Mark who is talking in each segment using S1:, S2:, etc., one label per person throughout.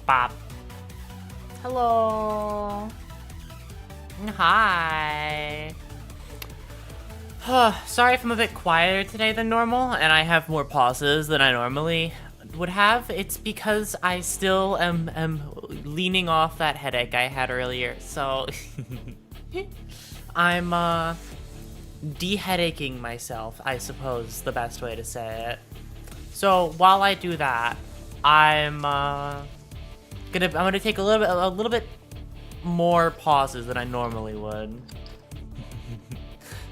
S1: Bop. Hello. Hi. Sorry if I'm a bit quieter today than normal, and I have more pauses than I normally would have. It's because I still am leaning off that headache I had earlier, so I'm de-headaking myself, I suppose, the best way to say it. So while I do that, I'm gonna take a little bit more pauses than I normally would.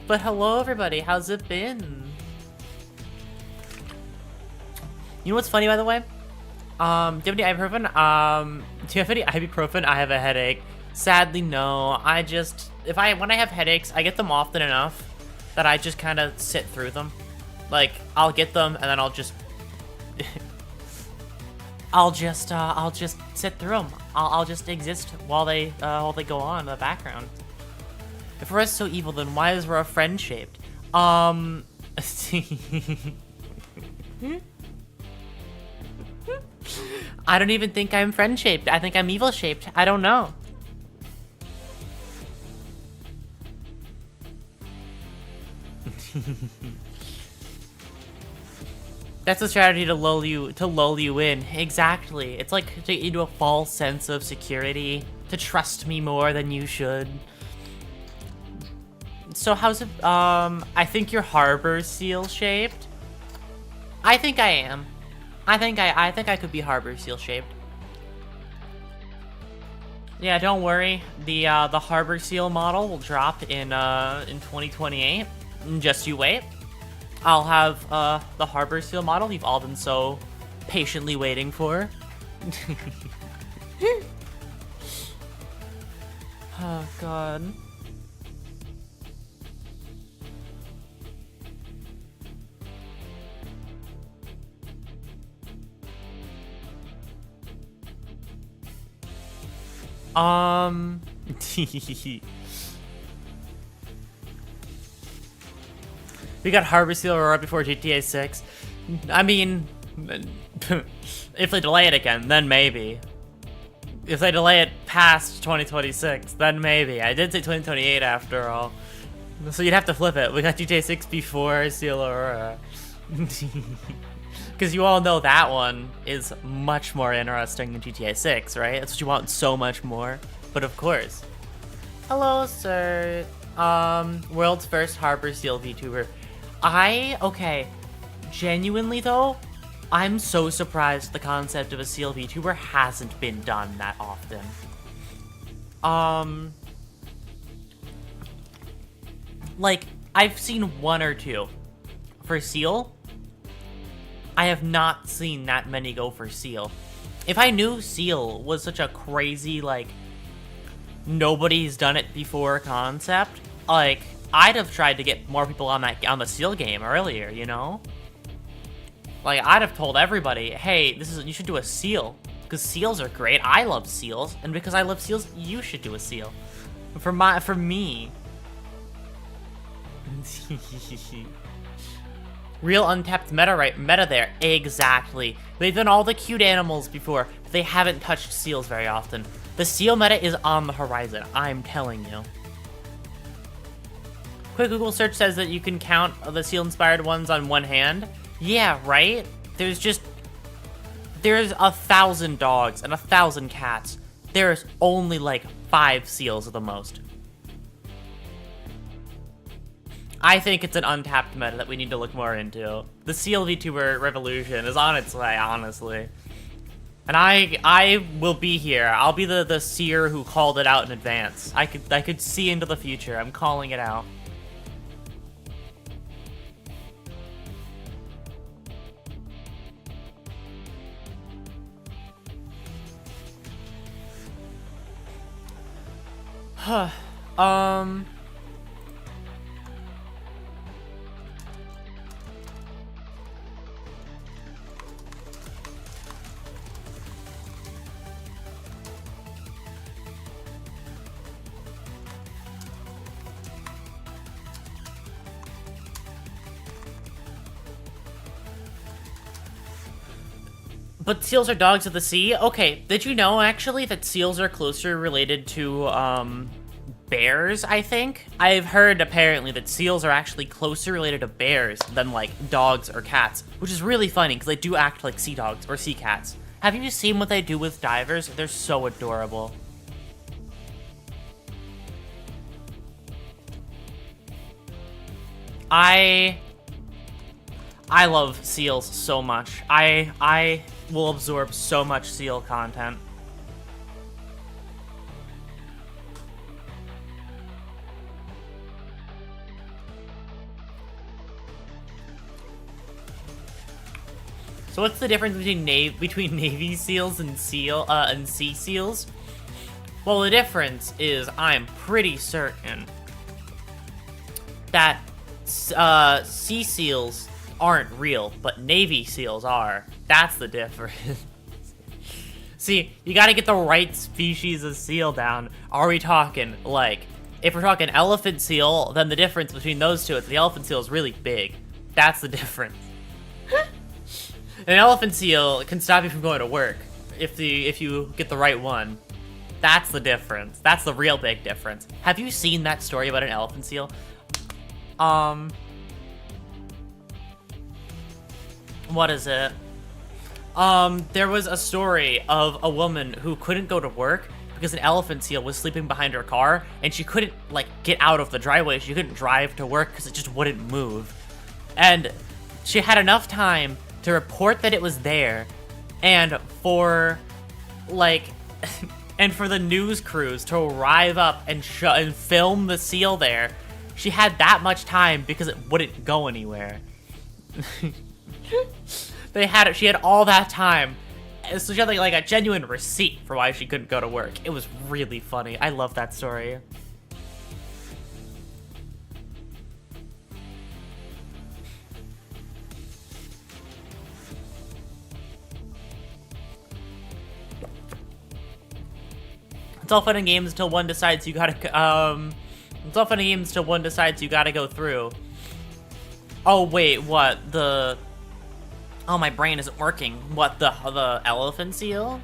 S1: But hello everybody, how's it been? You know what's funny, by the way? Do you have any ibuprofen? Do you have any ibuprofen? I have a headache. Sadly, no. When I have headaches, I get them often enough that I just kind of sit through them. Like, I'll get them and then I'll just I'll just sit through them. I'll just exist while they go on in the background. If Aurora's so evil, then why is Aurora friend-shaped? I don't even think I'm friend-shaped. I think I'm evil-shaped. I don't know. That's a strategy to lull you in. Exactly. It's like to get you into a false sense of security, to trust me more than you should. So how's it, I think you're harbor seal shaped. I think I am. I think I could be harbor seal shaped. Yeah, don't worry. The harbor seal model will drop in 2028. Just you wait. I'll have the harbor seal model you've all been so patiently waiting for. Oh god. We got Harbor Seal Aurora before GTA 6. I mean, if they delay it again, then maybe. If they delay it past 2026, then maybe. I did say 2028 after all. So you'd have to flip it. We got GTA 6 before Seal Aurora. Because you all know that one is much more interesting than GTA 6, right? That's what you want so much more. But of course. Hello, sir. World's first Harbor Seal VTuber. Okay. Genuinely, though, I'm so surprised the concept of a Seal VTuber hasn't been done that often. Like, I've seen one or two. For Seal, I have not seen that many go for Seal. If I knew Seal was such a crazy, like, nobody's done it before concept, like, I'd have tried to get more people on the Seal game earlier, you know? Like, I'd have told everybody, hey, you should do a Seal. Because Seals are great. I love Seals. And because I love Seals, you should do a Seal. For me. Real untapped meta there. Exactly. They've done all the cute animals before, but they haven't touched Seals very often. The Seal meta is on the horizon, I'm telling you. Quick Google search says that you can count the Seal-inspired ones on one hand. Yeah, right? There's 1,000 dogs and 1,000 cats. There's only like 5 Seals at the most. I think it's an untapped meta that we need to look more into. The Seal VTuber revolution is on its way, honestly. And I will be here. I'll be the seer who called it out in advance. I could see into the future. I'm calling it out. But seals are dogs of the sea? Okay, did you know, actually, that seals are closer related to, bears, I think? I've heard, apparently, that seals are actually closer related to bears than, like, dogs or cats, which is really funny, because they do act like sea dogs or sea cats. Have you seen what they do with divers? They're so adorable. I love seals so much. I will absorb so much seal content. So what's the difference between Navy seals and sea seals? Well, the difference is I'm pretty certain that sea seals aren't real, but Navy seals are. That's the difference. See, you gotta get the right species of seal down. Are we talking, like, if we're talking elephant seal, then the difference between those two is the elephant seal is really big. That's the difference. An elephant seal can stop you from going to work if you get the right one. That's the difference. That's the real big difference. Have you seen that story about an elephant seal? What is it? There was a story of a woman who couldn't go to work because an elephant seal was sleeping behind her car, and she couldn't, like, get out of the driveway. She couldn't drive to work because it just wouldn't move. And she had enough time to report that it was there, and for, like, and for the news crews to arrive up and film the seal there. She had that much time because it wouldn't go anywhere. She had all that time. So she had like a genuine receipt for why she couldn't go to work. It was really funny. I love that story. It's all fun and games until one decides you gotta, it's all fun and games until one decides you gotta go through. Oh, wait, what? Oh, my brain isn't working. What, the elephant seal?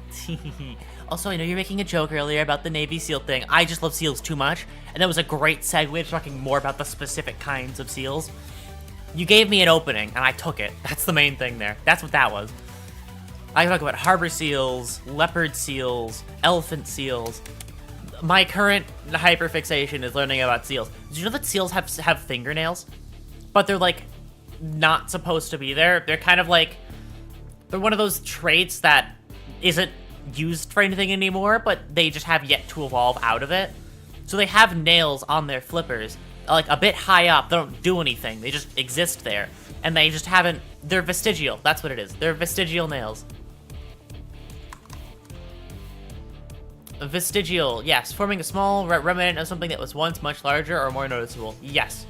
S1: Also, I know you're making a joke earlier about the Navy SEAL thing. I just love seals too much, and that was a great segue to talking more about the specific kinds of seals. You gave me an opening, and I took it. That's the main thing there. That's what that was. I talk about harbor seals, leopard seals, elephant seals. My current hyperfixation is learning about seals. Did you know that seals have fingernails? But they're, like, not supposed to be there. They're kind of like, they're one of those traits that isn't used for anything anymore, but they just have yet to evolve out of it. So they have nails on their flippers, like a bit high up. They don't do anything. They just exist there. And they just haven't, they're vestigial. That's what it is. They're vestigial nails. Vestigial, yes. Forming a small remnant of something that was once much larger or more noticeable. Yes.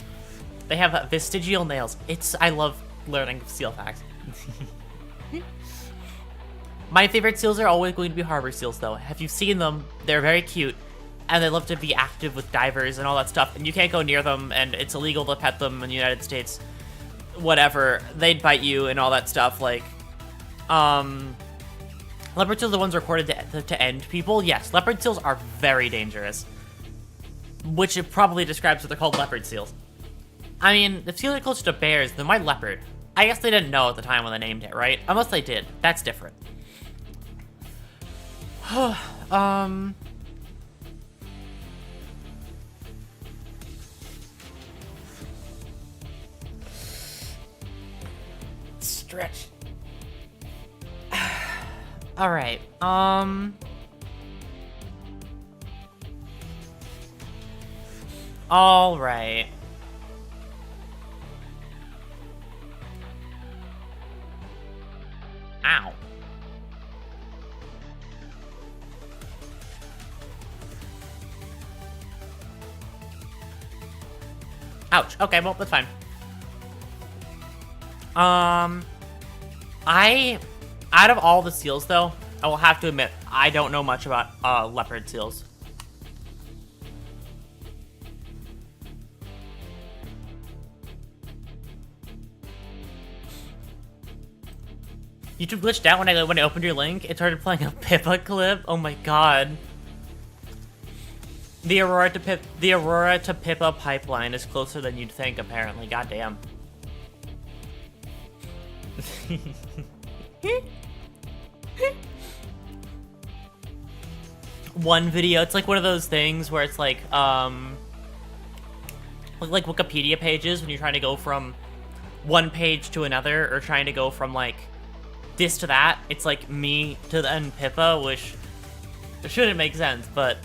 S1: They have vestigial nails. I love learning seal facts. My favorite seals are always going to be harbor seals, though. Have you seen them? They're very cute, and they love to be active with divers and all that stuff, and you can't go near them, and it's illegal to pet them in the United States. Whatever. They'd bite you and all that stuff, like, leopard seals are the ones reported to end people. Yes, leopard seals are very dangerous, which it probably describes what they're called, leopard seals. I mean, if seals are closer to bears, then why leopard? I guess they didn't know at the time when they named it, right? Unless they did. That's different. Stretch. All right. All right. Ow. Ouch. Okay, well, that's fine. Out of all the seals, though, I will have to admit, I don't know much about, leopard seals. YouTube glitched out when I opened your link. It started playing a Pippa clip. Oh my god. The Aurora to Pippa pipeline is closer than you'd think, apparently. Goddamn. One video, it's like one of those things where it's like Wikipedia pages when you're trying to go from one page to another, or trying to go from like this to that. It's like me to then Pippa, which shouldn't make sense, but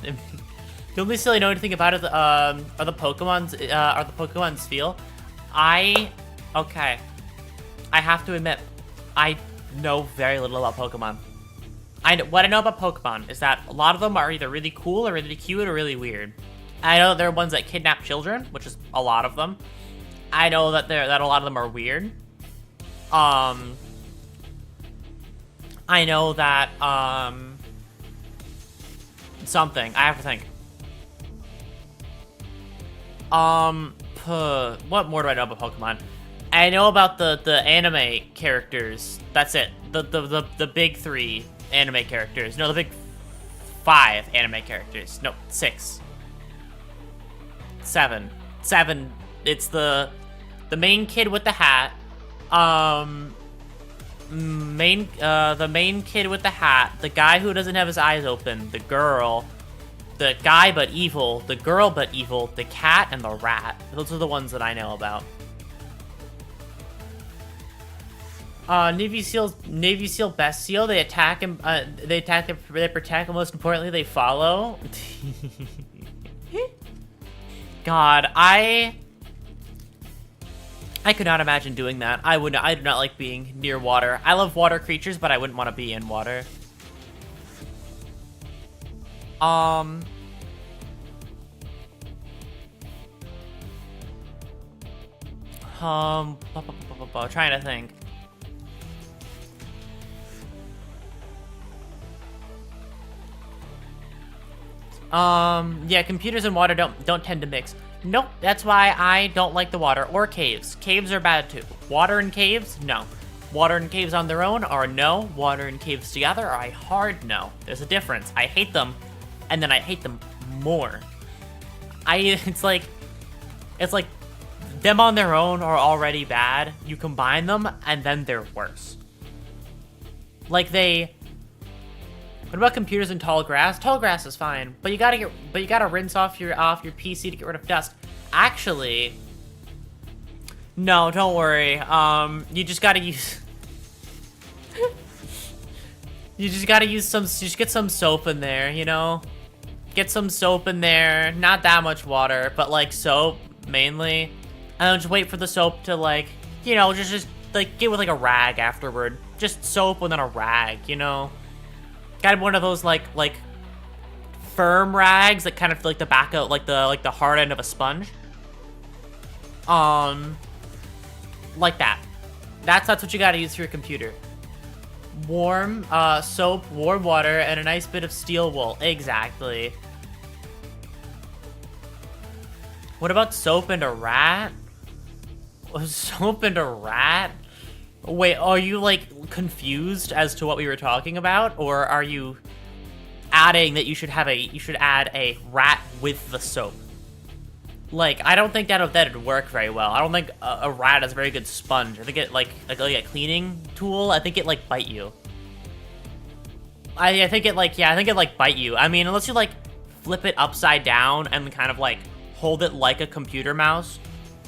S1: the only silly know anything about it are the Pokemon's feel. Okay, I have to admit, I know very little about Pokemon. What I know about Pokemon is that a lot of them are either really cool or really cute or really weird. I know there are ones that kidnap children, which is a lot of them. I know that a lot of them are weird. I know that something. I have to think. What more do I know about Pokemon? I know about the anime characters. That's it. The big 3 anime characters. No, the big 5 anime characters. No, 6. 7. It's the main kid with the hat. The main kid with the hat. The guy who doesn't have his eyes open. The girl. The guy but evil. The girl but evil. The cat and the rat. Those are the ones that I know about. Navy SEAL, best SEAL. They attack and they protect, and most importantly, they follow. God, I could not imagine doing that. I do not like being near water. I love water creatures, but I wouldn't want to be in water. Trying to think. Yeah, computers and water don't tend to mix. Nope, that's why I don't like the water or caves. Caves are bad too. Water and caves, no. Water and caves on their own are no. Water and caves together are a hard no. There's a difference. I hate them, and then I hate them more. It's like them on their own are already bad. You combine them, and then they're worse. What about computers and tall grass? Tall grass is fine, but you gotta rinse off your PC to get rid of dust. Actually, no, don't worry. You just gotta use. Just get some soap in there, you know. Get some soap in there. Not that much water, but like soap mainly. And then just wait for the soap to like, you know, just like get with like a rag afterward. Just soap and then a rag, you know. Got one of those like firm rags that kind of like the back of like the hard end of a sponge. Like that. That's what you gotta use for your computer. Warm soap, warm water, and a nice bit of steel wool. Exactly. What about soap and a rat? Soap and a rat? Wait, are you like confused as to what we were talking about, or are you adding that you should add a rat with the soap? Like, I don't think that'd work very well. I don't think a rat is a very good sponge. I think it like a cleaning tool. I think it like bite you. I think it like bite you. I mean, unless you like flip it upside down and kind of like hold it like a computer mouse,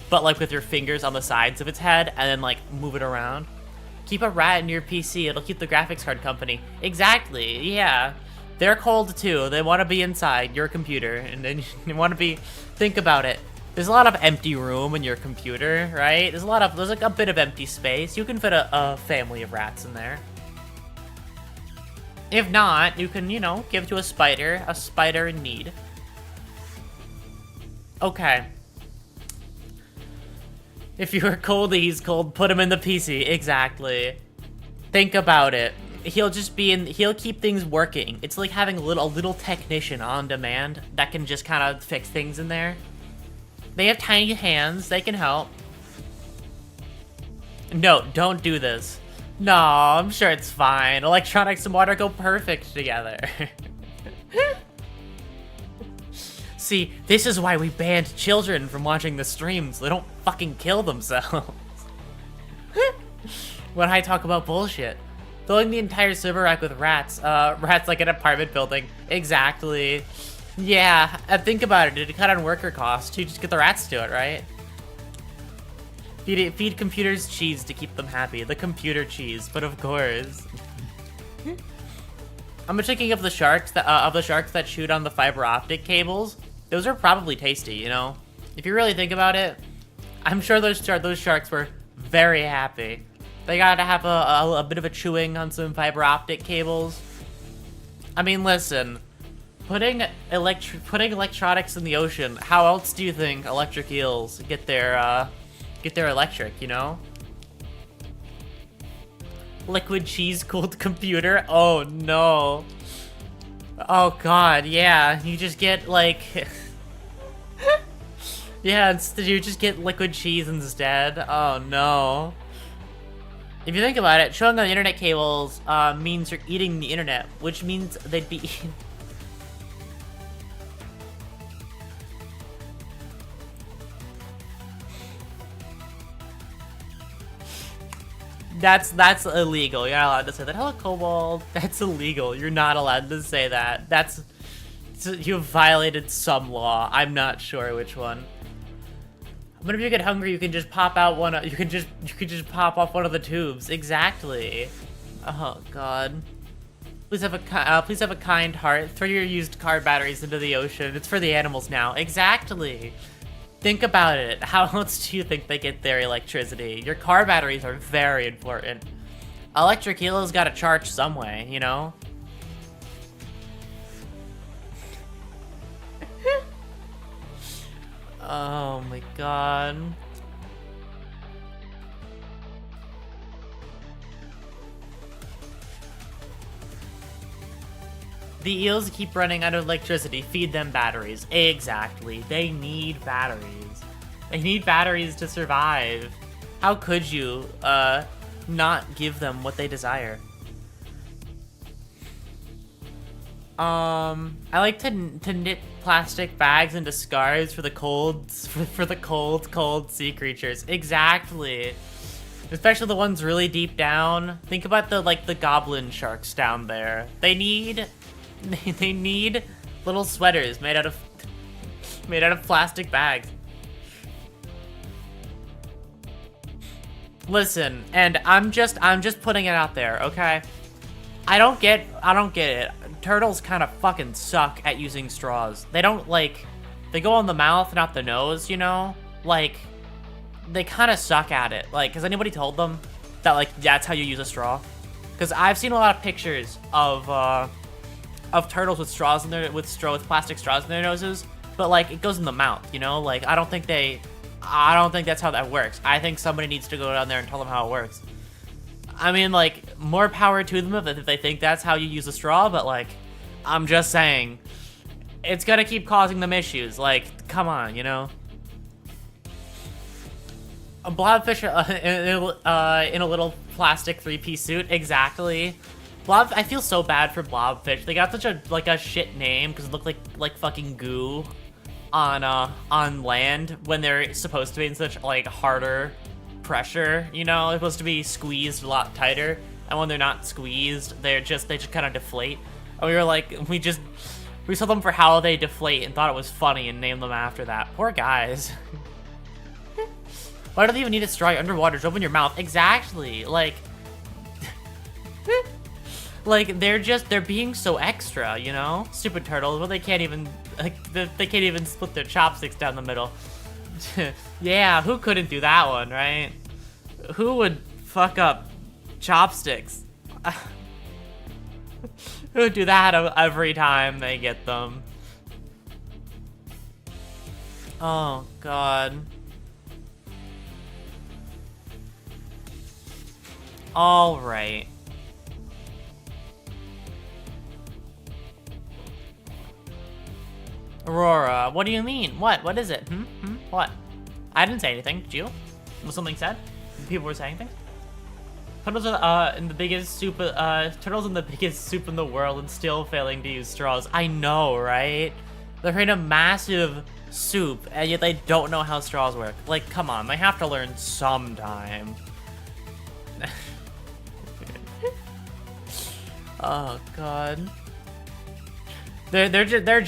S1: but like with your fingers on the sides of its head and then like move it around. Keep a rat in your PC, it'll keep the graphics card company. Exactly, yeah. They're cold too, they want to be inside your computer, and then you want to be, think about it. There's a lot of empty room in your computer, right? There's like a bit of empty space. You can fit a family of rats in there. If not, you can, you know, give to a spider in need. Okay. If you're cold, he's cold, put him in the PC. Exactly. Think about it. He'll keep things working. It's like having a little technician on demand that can just kind of fix things in there. They have tiny hands, they can help. No, don't do this. No, I'm sure it's fine. Electronics and water go perfect together. See, this is why we banned children from watching the streams. So they don't fucking kill themselves. When I talk about bullshit. Filling the entire server rack with rats. Rats like an apartment building. Exactly. Yeah, think about it. Did it cut on worker costs? You just get the rats to it, right? Feed computers cheese to keep them happy. The computer cheese, but of course. I'm thinking of the sharks that shoot on the fiber optic cables. Those are probably tasty, you know. If you really think about it, I'm sure those sharks were very happy. They gotta have a bit of a chewing on some fiber optic cables. I mean, listen, putting electronics in the ocean. How else do you think electric eels get their electric? You know. Liquid cheese cooled computer. Oh no. Oh god, yeah. You just get like yeah, you just get liquid cheese instead. Oh no. If you think about it, showing on the internet cables means you're eating the internet, which means they'd be eating. That's illegal. You're not allowed to say that. Hello, Kobold. That's illegal. You're not allowed to say that. You've violated some law. I'm not sure which one. But if you get hungry, you can just pop out one. You can just pop off one of the tubes. Exactly. Oh God. Please have a kind heart. Throw your used car batteries into the ocean. It's for the animals now. Exactly. Think about it. How else do you think they get their electricity? Your car batteries are very important. Electric eel's got to charge some way, you know? Oh my god. The eels keep running out of electricity. Feed them batteries. Exactly. They need batteries. They need batteries to survive. How could you, not give them what they desire? I like to knit plastic bags into scarves for the cold sea creatures. Exactly. Especially the ones really deep down. Think about the goblin sharks down there. They need little sweaters made out of plastic bags. Listen, and I'm just putting it out there, okay? I don't get it. Turtles kind of fucking suck at using straws. They don't they go on the mouth, not the nose, you know? Like, they kind of suck at it. Like, has anybody told them that that's how you use a straw? Because I've seen a lot of pictures of turtles with plastic straws in their noses, but it goes in the mouth, you know? Like, I don't think that's how that works. I think somebody needs to go down there and tell them how it works. I mean, more power to them if they think that's how you use a straw, but I'm just saying, it's gonna keep causing them issues. Come on, you know? A blobfish in a little plastic 3-piece suit, exactly. I feel so bad for blobfish. They got such a shit name because it looked like fucking goo on land when they're supposed to be in such harder pressure, you know? They're supposed to be squeezed a lot tighter, and when they're not squeezed, they just kind of deflate. And we were we saw them for how they deflate and thought it was funny and named them after that. Poor guys. Why do they even need a straw underwater? Just open your mouth. Exactly. They're being so extra, you know? Stupid turtles. Well, they can't even split their chopsticks down the middle. Yeah, who couldn't do that one, right? Who would fuck up chopsticks? Who would do that every time they get them? Oh, God. All right. Aurora, what do you mean? What? What is it? What? I didn't say anything. Did you? Was something said? People were saying things? Turtles are in the biggest soup. Turtles in the biggest soup in the world and still failing to use straws. I know, right? They're in a massive soup and yet they don't know how straws work. Like, come on, they have to learn sometime. Oh god. They're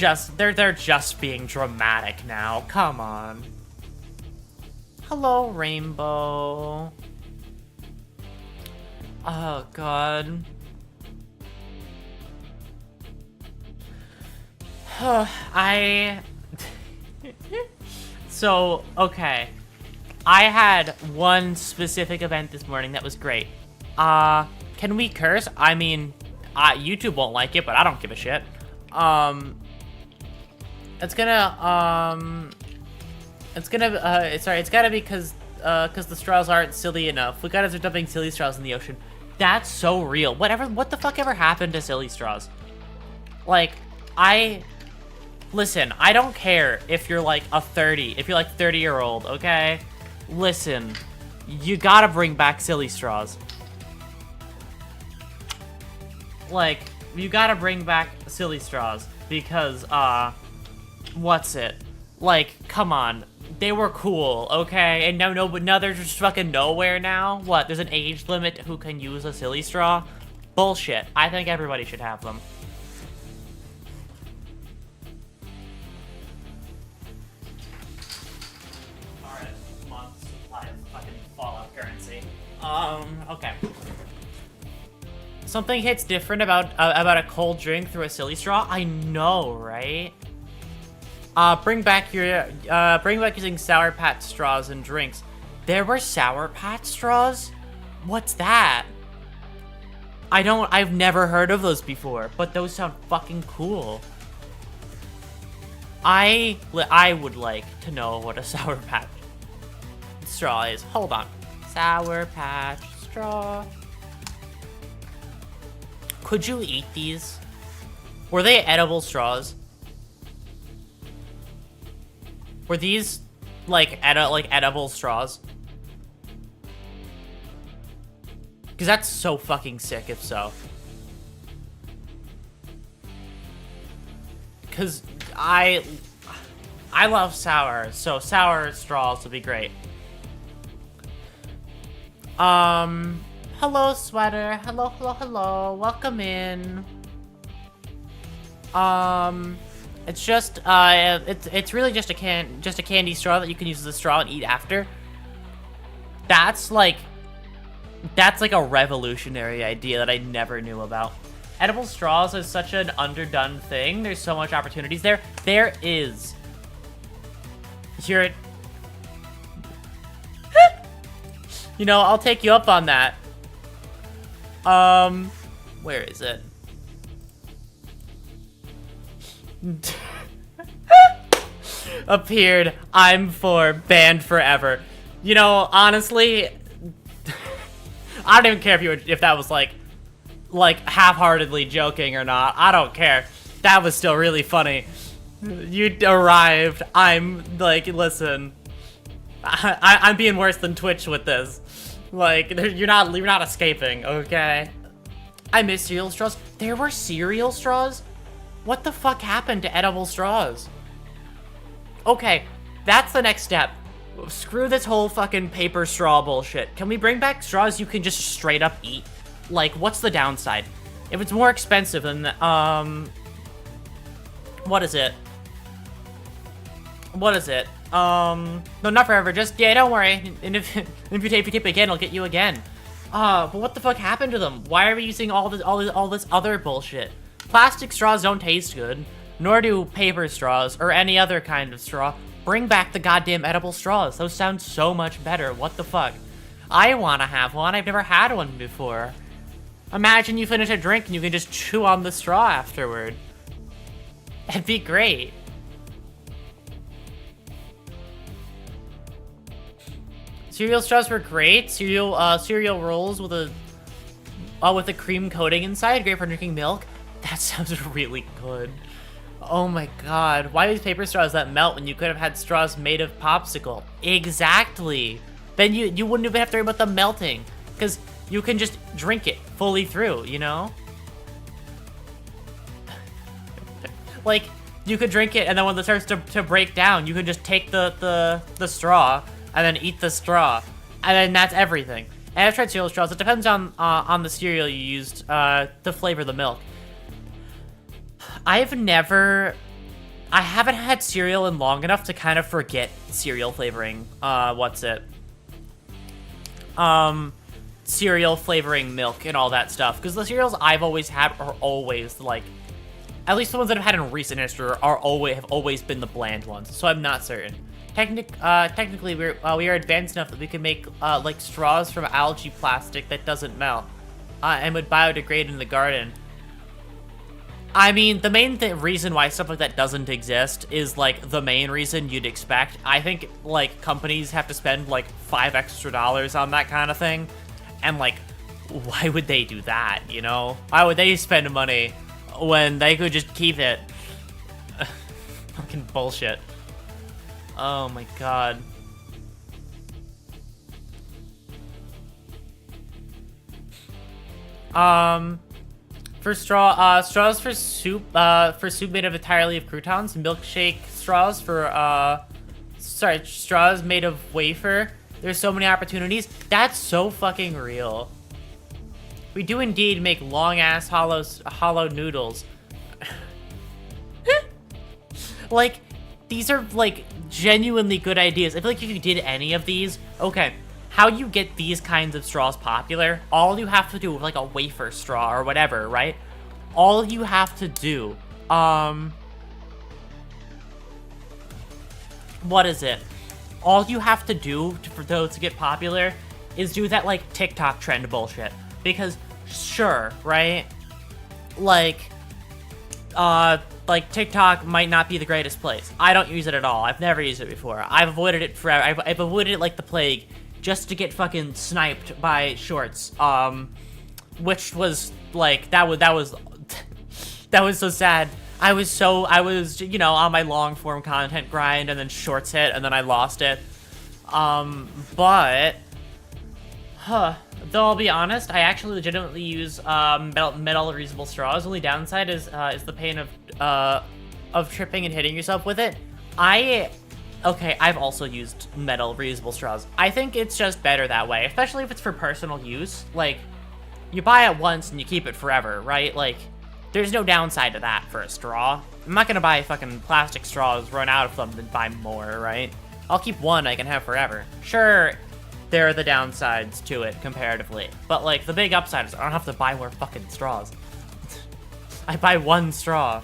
S1: just being dramatic now. Come on. Hello, Rainbow. Oh god. So, okay. I had one specific event this morning that was great. Can we curse? I mean, YouTube won't like it, but I don't give a shit. It's gotta be because the straws aren't silly enough. We gotta start dumping silly straws in the ocean. That's so real. What the fuck ever happened to silly straws? Like, listen, I don't care if you're like 30-year-old, okay? Listen, you gotta bring back silly straws. Like, you gotta bring back silly straws because, what's it? Like, come on. They were cool, okay? And now they're just fucking nowhere now? What, there's an age limit to who can use a silly straw? Bullshit. I think everybody should have them. Alright, month's supply of fucking Fallout currency. Okay. Something hits different about a cold drink through a silly straw? I know, right? Bring back using Sour Patch straws and drinks. There were Sour Patch straws? What's that? I've never heard of those before, but those sound fucking cool. I would like to know what a Sour Patch straw is. Hold on. Sour Patch straw. Could you eat these? Were they edible straws? Were these like edible straws? Because that's so fucking sick if so. Because I love sour, so sour straws would be great. Hello, Sweater. Hello. Welcome in. It's just, it's really just a candy straw that you can use as a straw and eat after. That's like a revolutionary idea that I never knew about. Edible straws is such an underdone thing. There's so much opportunities there. There is. You're... You know, I'll take you up on that. Where is it? Appeared. I'm for banned forever. You know, honestly, I don't even care if that was like half-heartedly joking or not. I don't care. That was still really funny. You arrived. I'm like, listen, I'm being worse than Twitch with this. Like, you're not escaping, okay? I miss cereal straws. There were cereal straws? What the fuck happened to edible straws? Okay, that's the next step. Screw this whole fucking paper straw bullshit. Can we bring back straws you can just straight up eat? Like, what's the downside? If it's more expensive than, what is it? No, not forever. Just, yeah, don't worry. And if you tip again, I'll get you again. But what the fuck happened to them? Why are we using all this other bullshit? Plastic straws don't taste good, nor do paper straws or any other kind of straw. Bring back the goddamn edible straws. Those sound so much better. What the fuck? I wanna have one. I've never had one before. Imagine you finish a drink and you can just chew on the straw afterward. That'd be great. Cereal straws were great. Cereal rolls with a cream coating inside, great for drinking milk. That sounds really good. Oh my god, why these paper straws that melt when you could have had straws made of popsicle? Exactly. Then you wouldn't even have to worry about them melting. Because you can just drink it fully through, you know? Like, you could drink it, and then when it starts to break down, you can just take the straw, and then eat the straw. And then that's everything. And I've tried cereal straws. It depends on the cereal you used to flavor the milk. I haven't had cereal in long enough to kind of forget cereal flavoring. Cereal flavoring milk and all that stuff. Because the cereals I've always had are always, like, at least the ones that I've had in recent history have always been the bland ones. So I'm not certain. Technically, we are advanced enough that we can make, like, straws from algae plastic that doesn't melt. And would biodegrade in the garden. I mean, the main reason why stuff like that doesn't exist is, like, the main reason you'd expect. I think, like, companies have to spend, like, $5 extra on that kind of thing. And, like, why would they do that, you know? Why would they spend money when they could just keep it? Fucking bullshit. Oh my god. For straws for soup made of entirely of croutons, milkshake straws for, straws made of wafer. There's so many opportunities. That's so fucking real. We do indeed make long-ass hollow noodles. Like, these are, like, genuinely good ideas. I feel like if you did any of these, okay, how you get these kinds of straws popular, all you have to do with, like, a wafer straw or whatever, right? All you have to do, what is it? All you have to do for those to get popular is do that, like, TikTok trend bullshit. Because, sure, right? Like, TikTok might not be the greatest place. I don't use it at all. I've never used it before. I've avoided it forever. I've avoided it like the plague just to get fucking sniped by shorts. Which was, like, that was so sad. I was, you know, on my long form content grind, and then shorts hit, and then I lost it. But, though I'll be honest, I actually legitimately use metal reusable straws. Only downside is the pain of tripping and hitting yourself with it. Okay, I've also used metal reusable straws. I think it's just better that way, especially if it's for personal use. Like, you buy it once and you keep it forever, right? Like, there's no downside to that for a straw. I'm not gonna buy fucking plastic straws, run out of them, then buy more, right? I'll keep one I can have forever. Sure, there are the downsides to it, comparatively. But, like, the big upside is I don't have to buy more fucking straws. I buy one straw.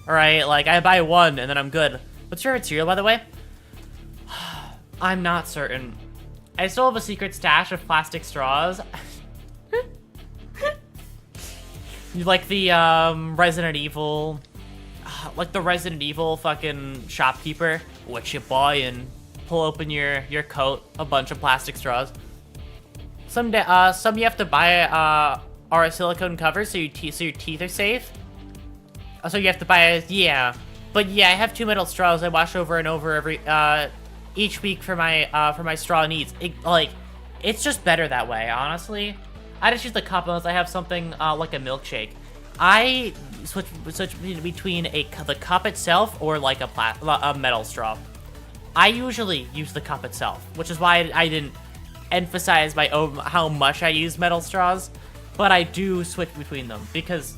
S1: Alright, like, I buy one and then I'm good. What's your favorite cereal, by the way? I'm not certain. I still have a secret stash of plastic straws. You like the, Resident Evil... like the Resident Evil fucking shopkeeper. What you buy and pull open your coat, a bunch of plastic straws. Some you have to buy, are a silicone cover so your teeth are safe. So you have to buy yeah. But yeah, I have 2 metal straws I wash over and over every, each week for my straw needs. It's just better that way, honestly. I just use the cup unless I have something, like a milkshake. I switch between the cup itself or like a metal straw. I usually use the cup itself, which is why I didn't emphasize how much I use metal straws, but I do switch between them because,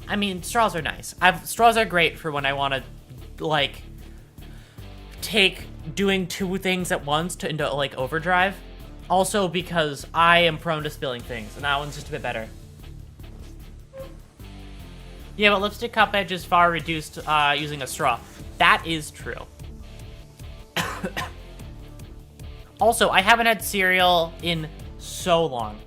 S1: I mean, straws are nice. Straws are great for when I want to, like, doing 2 things at once into, like, overdrive. Also because I am prone to spilling things, and that one's just a bit better. Yeah, but lipstick cup edge is far reduced using a straw. That is true. Also, I haven't had cereal in so long.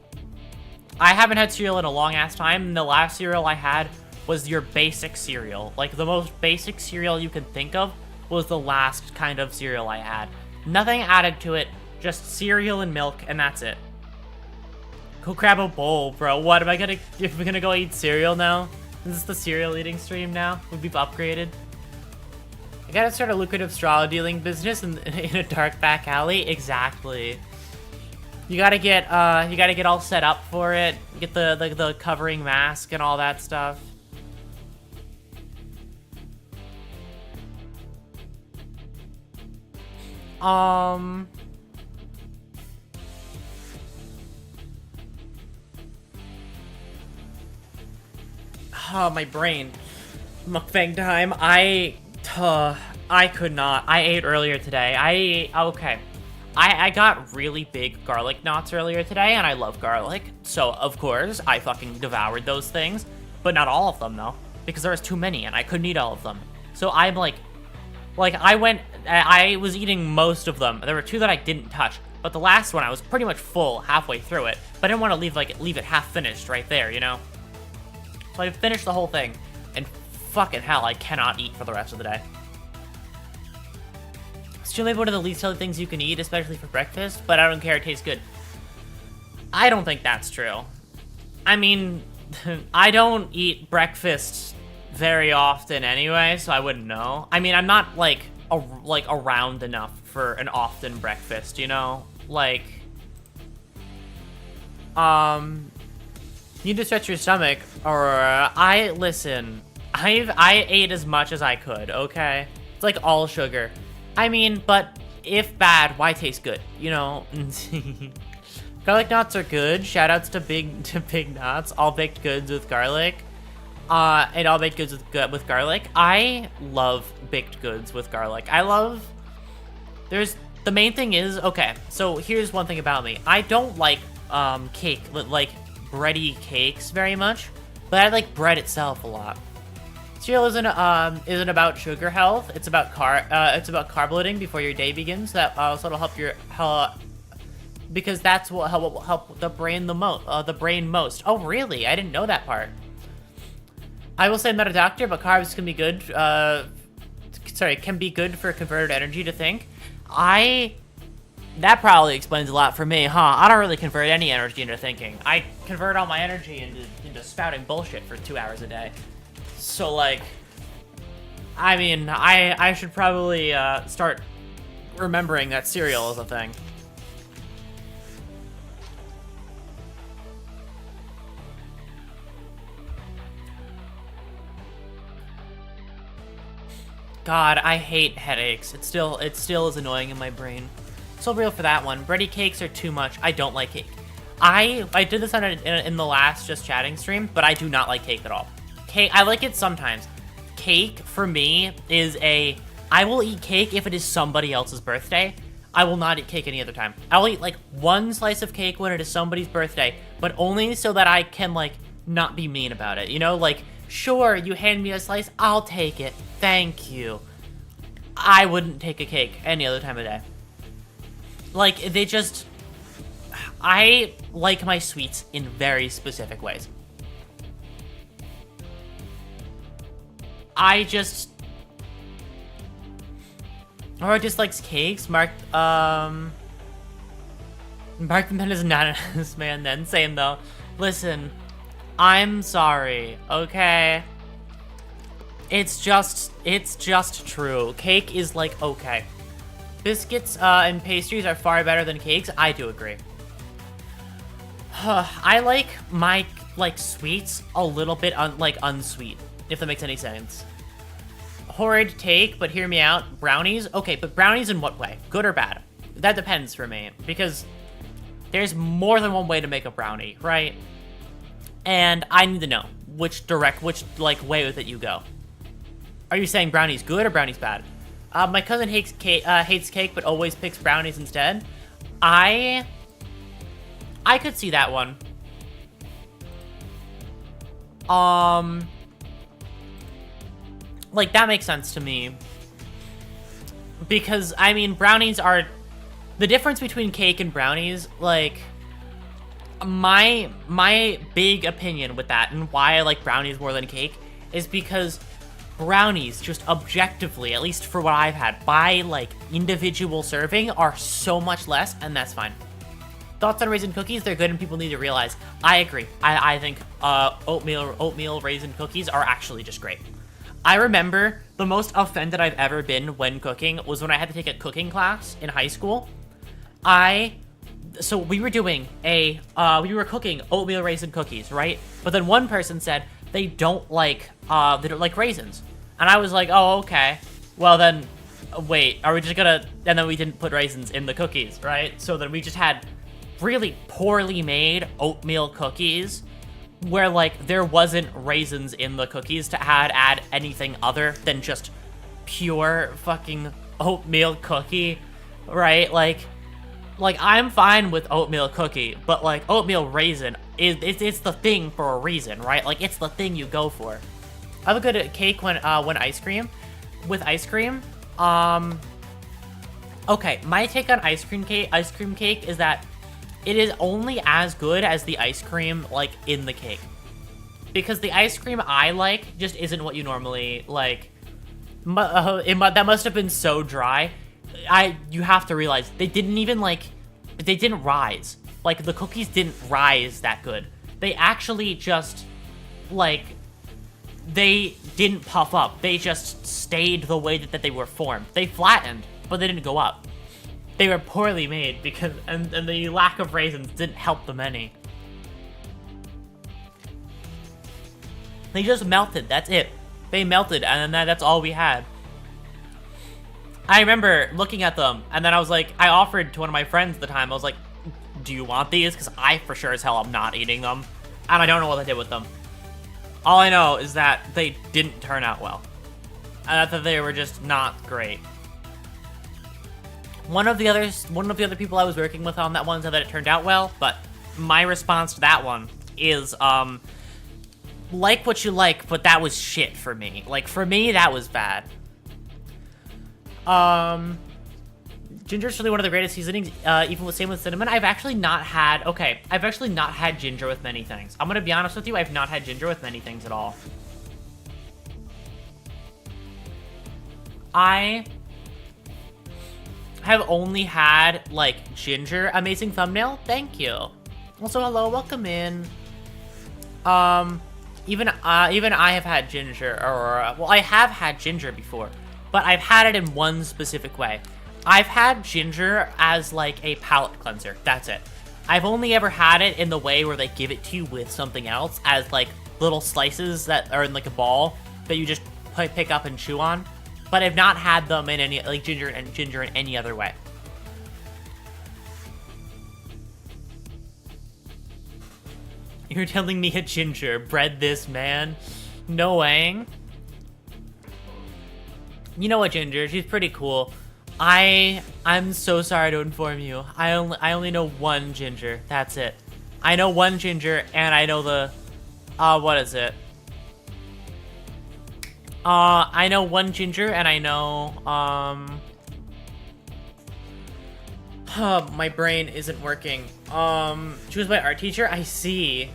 S1: I haven't had cereal in a long-ass time, and the last cereal I had was your basic cereal. Like, the most basic cereal you can think of was the last kind of cereal I had. Nothing added to it, just cereal and milk, and that's it. Go grab a bowl, bro. What, am I gonna go eat cereal now? Is this the cereal eating stream now? We've upgraded. I gotta start a lucrative straw dealing business in a dark back alley? Exactly. You gotta get all set up for it. Get the covering mask and all that stuff. Oh, my brain. Mukbang time. I could not. I ate earlier today. Okay. I got really big garlic knots earlier today, and I love garlic. So, of course, I fucking devoured those things. But not all of them, though. Because there was too many, and I couldn't eat all of them. So I'm like, I was eating most of them. There were 2 that I didn't touch. But the last one, I was pretty much full halfway through it. But I didn't want to leave it half finished right there, you know? So I finished the whole thing. And fucking hell, I cannot eat for the rest of the day. It's generally one of the least healthy things you can eat, especially for breakfast. But I don't care, it tastes good. I don't think that's true. I mean, I don't eat breakfast very often anyway, so I wouldn't know. I mean, I'm not like around enough for an often breakfast, you know? Like, you need to stretch your stomach, or listen. I ate as much as I could, okay? It's like all sugar. I mean, but if bad, why taste good, you know? Garlic knots are good. Shoutouts to big knots. All baked goods with garlic. And all baked goods with garlic. I love baked goods with garlic. The main thing is, okay, so here's one thing about me. I don't like cake, like bready cakes very much, but I like bread itself a lot. Cereal isn't about sugar health. It's about carb loading before your day begins. That so it'll help because that's what will help the brain most. Oh, really? I didn't know that part. I will say I'm not a doctor, but carbs can be good. Can be good for converted energy to think. That probably explains a lot for me, huh? I don't really convert any energy into thinking. I convert all my energy into spouting bullshit for 2 hours a day. So, like, I mean, I should probably start remembering that cereal is a thing. God, I hate headaches. It still is annoying in my brain. So real for that one. Bready cakes are too much. I don't like cake. I did this in the last Just Chatting stream, but I do not like cake at all. Cake, I like it sometimes. Cake, for me, I will eat cake if it is somebody else's birthday. I will not eat cake any other time. I'll eat, like, one slice of cake when it is somebody's birthday, but only so that I can, like, not be mean about it. You know, like, sure, you hand me a slice, I'll take it. Thank you. I wouldn't take a cake any other time of day. Like, I like my sweets in very specific ways. Aurora dislikes cakes. Mark the Man is not an honest man then. Same though. Listen, I'm sorry, okay? It's just true. Cake is like, okay. Biscuits and pastries are far better than cakes. I do agree. I like my, sweets a little bit, unsweet, if that makes any sense. Horrid take, but hear me out. Brownies? Okay, but brownies in what way? Good or bad? That depends for me, because there's more than one way to make a brownie, right? And I need to know which way with it you go. Are you saying brownies good or brownies bad? My cousin hates cake, but always picks brownies instead. I could see that one. Like, that makes sense to me. Because, I mean, brownies are... The difference between cake and brownies, like... My big opinion with that, and why I like brownies more than cake, is because brownies, just objectively, at least for what I've had, by, individual serving, are so much less, and that's fine. Thoughts on raisin cookies? They're good and people need to realize. I agree. I think oatmeal raisin cookies are actually just great. I remember the most offended I've ever been when cooking was when I had to take a cooking class in high school. so we were doing we were cooking oatmeal raisin cookies, right? But then one person said they don't like raisins. And I was like, oh, okay. Well then, wait, are we just gonna, and then we didn't put raisins in the cookies, right? So then we just had really poorly made oatmeal cookies where like there wasn't raisins in the cookies to add anything other than just pure fucking oatmeal cookie, right? Like I'm fine with oatmeal cookie, but like oatmeal raisin it's the thing for a reason, right? Like it's the thing you go for. I have a good cake when ice cream. With ice cream, okay, my take on ice cream cake is that it is only as good as the ice cream like in the cake. Because the ice cream I like just isn't what you normally like. That must have been so dry. You have to realize they didn't rise. Like the cookies didn't rise that good. They actually just like they didn't puff up. They just stayed the way that they were formed. They flattened, but they didn't go up. They were poorly made because and the lack of raisins didn't help them any. They just melted. That's it. They melted, and then that's all we had. I remember looking at them, and then I was like, I offered to one of my friends at the time. I was like, do you want these? Because I for sure as hell am not eating them, and I don't know what I did with them. All I know is that they didn't turn out well. I thought they were just not great. One of the other people I was working with on that one said that it turned out well, but my response to that one is, like what you like, but that was shit for me. Like, for me, that was bad. Ginger's really one of the greatest seasonings, even with same with cinnamon. I've actually not had ginger with many things. I'm gonna be honest with you, I've not had ginger with many things at all. I have only had, like, ginger. Amazing thumbnail, thank you. Also, hello, welcome in. Even I have had ginger, Aurora. Well, I have had ginger before, but I've had it in one specific way. I've had ginger as, like, a palate cleanser. That's it. I've only ever had it in the way where they give it to you with something else as, like, little slices that are in, like, a ball that you just pick up and chew on. But I've not had them in any, like, ginger in any other way. You're telling me a ginger bred this man? No way. You know what, Ginger? She's pretty cool. I'm so sorry to inform you. I only know one ginger. That's it. I know one ginger, and I know the what is it? I know one ginger, and I know my brain isn't working. She was my art teacher. I see.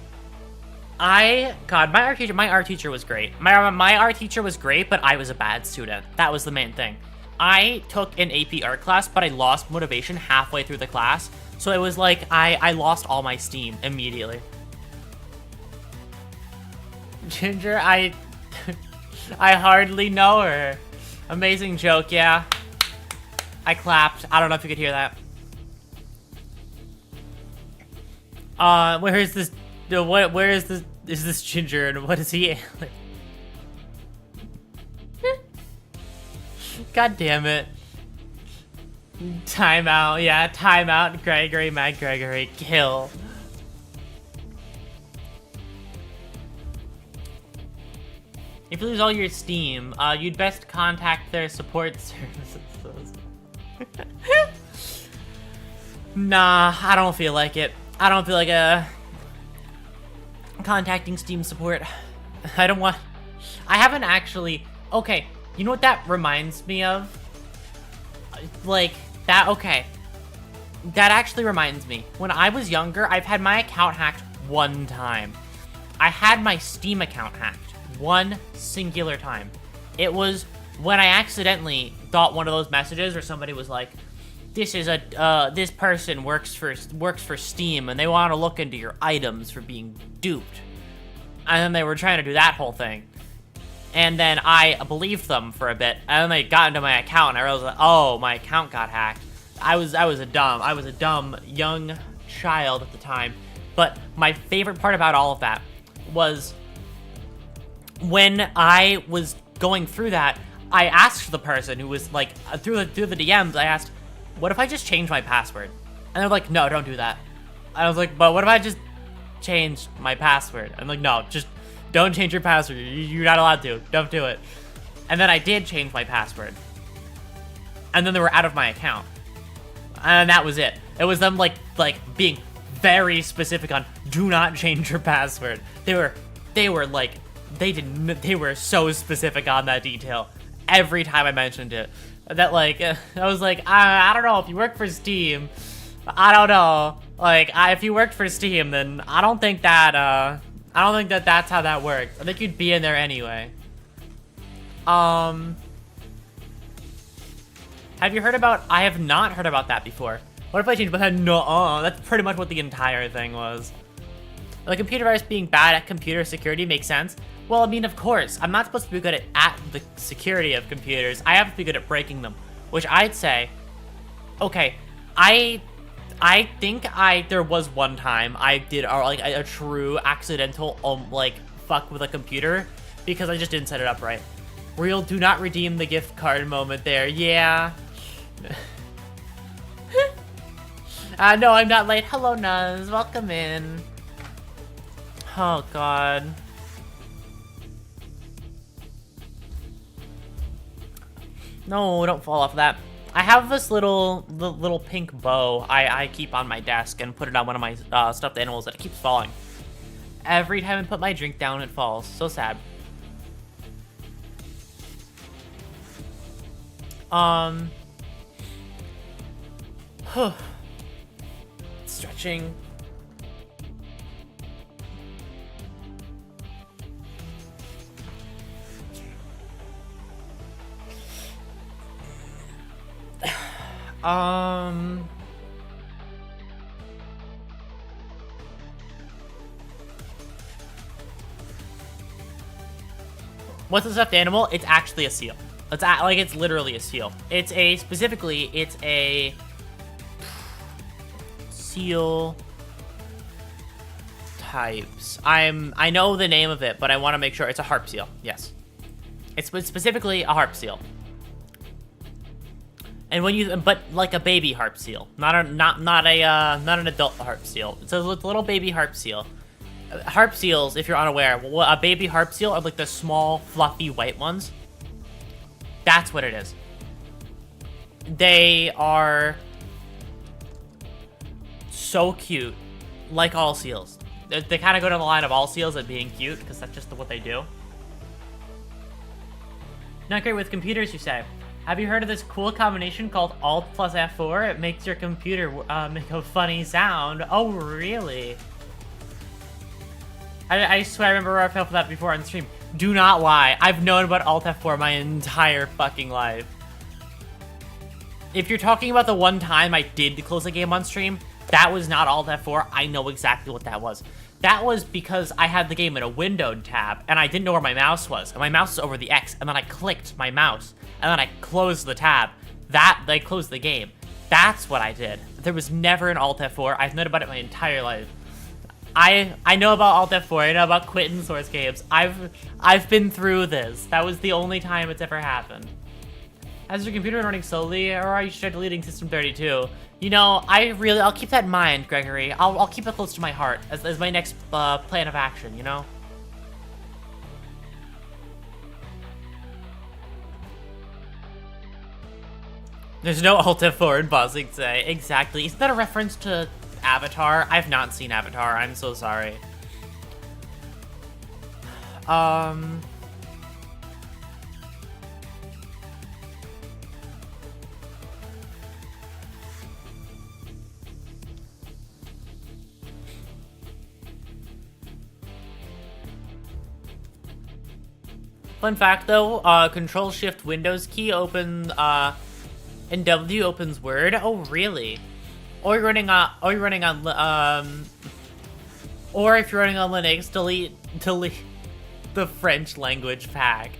S1: God, my art teacher was great. My art teacher was great, but I was a bad student. That was the main thing. I took an AP art class, but I lost motivation halfway through the class. So it was like, I lost all my steam immediately. Ginger, I hardly know her. Amazing joke, yeah. I clapped. I don't know if you could hear that. Where is this? Where is this? Is this Ginger, and what is he? God damn it. Timeout, yeah, timeout. Gregory, Mad Gregory, kill. If you lose all your steam, you'd best contact their support services. Nah, I don't feel like it. I don't feel like contacting Steam support. I haven't actually. Okay, you know what that reminds me of? Like, okay. That actually reminds me. When I was younger, I've had my account hacked one time. I had my Steam account hacked one singular time. It was when I accidentally got one of those messages where somebody was like, this person works for Steam and they want to look into your items for being duped. And then they were trying to do that whole thing. And then I believed them for a bit, and then they got into my account, and I realized, oh, my account got hacked. I was a dumb young child at the time. But my favorite part about all of that was when I was going through that, I asked the person who was like, through the DMs, I asked, what if I just change my password? And they're like, no, don't do that. I was like, but what if I just change my password? I'm like, no, just don't change your password. You're not allowed to. Don't do it. And then I did change my password. And then they were out of my account. And that was it. It was them like being very specific on do not change your password. They were like, they were so specific on that detail every time I mentioned it. That like, I was like, I don't know, if you work for Steam, I don't know. Like, if you worked for Steam, then I don't think that that's how that works. I think you'd be in there anyway. Have you heard about, I have not heard about that before. What if I change my head? No, that's pretty much what the entire thing was. The computer virus being bad at computer security makes sense. Well, I mean, of course, I'm not supposed to be good at the security of computers. I have to be good at breaking them, which I'd say, okay, I think there was one time I did like a true accidental like fuck with a computer because I just didn't set it up right. Real do not redeem the gift card moment there. Yeah. No, I'm not late. Hello, Nuz. Welcome in. Oh, God. No, don't fall off of that. I have this little pink bow I keep on my desk and put it on one of my stuffed animals that it keeps falling. Every time I put my drink down, it falls. So sad. Stretching. What's a stuffed animal? It's actually a seal. It's literally a seal. It's a seal types. I know the name of it, but I want to make sure it's a harp seal. Yes. It's specifically a harp seal. And but like a baby harp seal, not an adult harp seal. It's a little baby harp seal. Harp seals, if you're unaware, a baby harp seal are like the small, fluffy white ones. That's what it is. They are so cute, like all seals. They kind of go to the line of all seals at being cute, because that's just what they do. Not great with computers, you say. Have you heard of this cool combination called Alt plus F4? It makes your computer make a funny sound. Oh, really? I swear I remember I fell for that before on stream. Do not lie. I've known about Alt F4 my entire fucking life. If you're talking about the one time I did close a game on stream, that was not Alt F4. I know exactly what that was. That was because I had the game in a windowed tab, and I didn't know where my mouse was. And my mouse was over the X, and then I clicked my mouse, and then I closed the tab. I closed the game. That's what I did. There was never an Alt F4. I've known about it my entire life. I know about Alt F4. I know about quitting Source games. I've been through this. That was the only time it's ever happened. Has your computer been running slowly, or are you sure deleting System 32? You know, I'll keep that in mind, Gregory. I'll keep it close to my heart as my next plan of action, you know? There's no Alt F4 in Bossing today. Exactly. Is that a reference to Avatar? I've not seen Avatar. I'm so sorry. Fun fact though, Control-Shift Windows key open, and W opens Word. Oh, really? Or if you're running on Linux, delete the French language pack.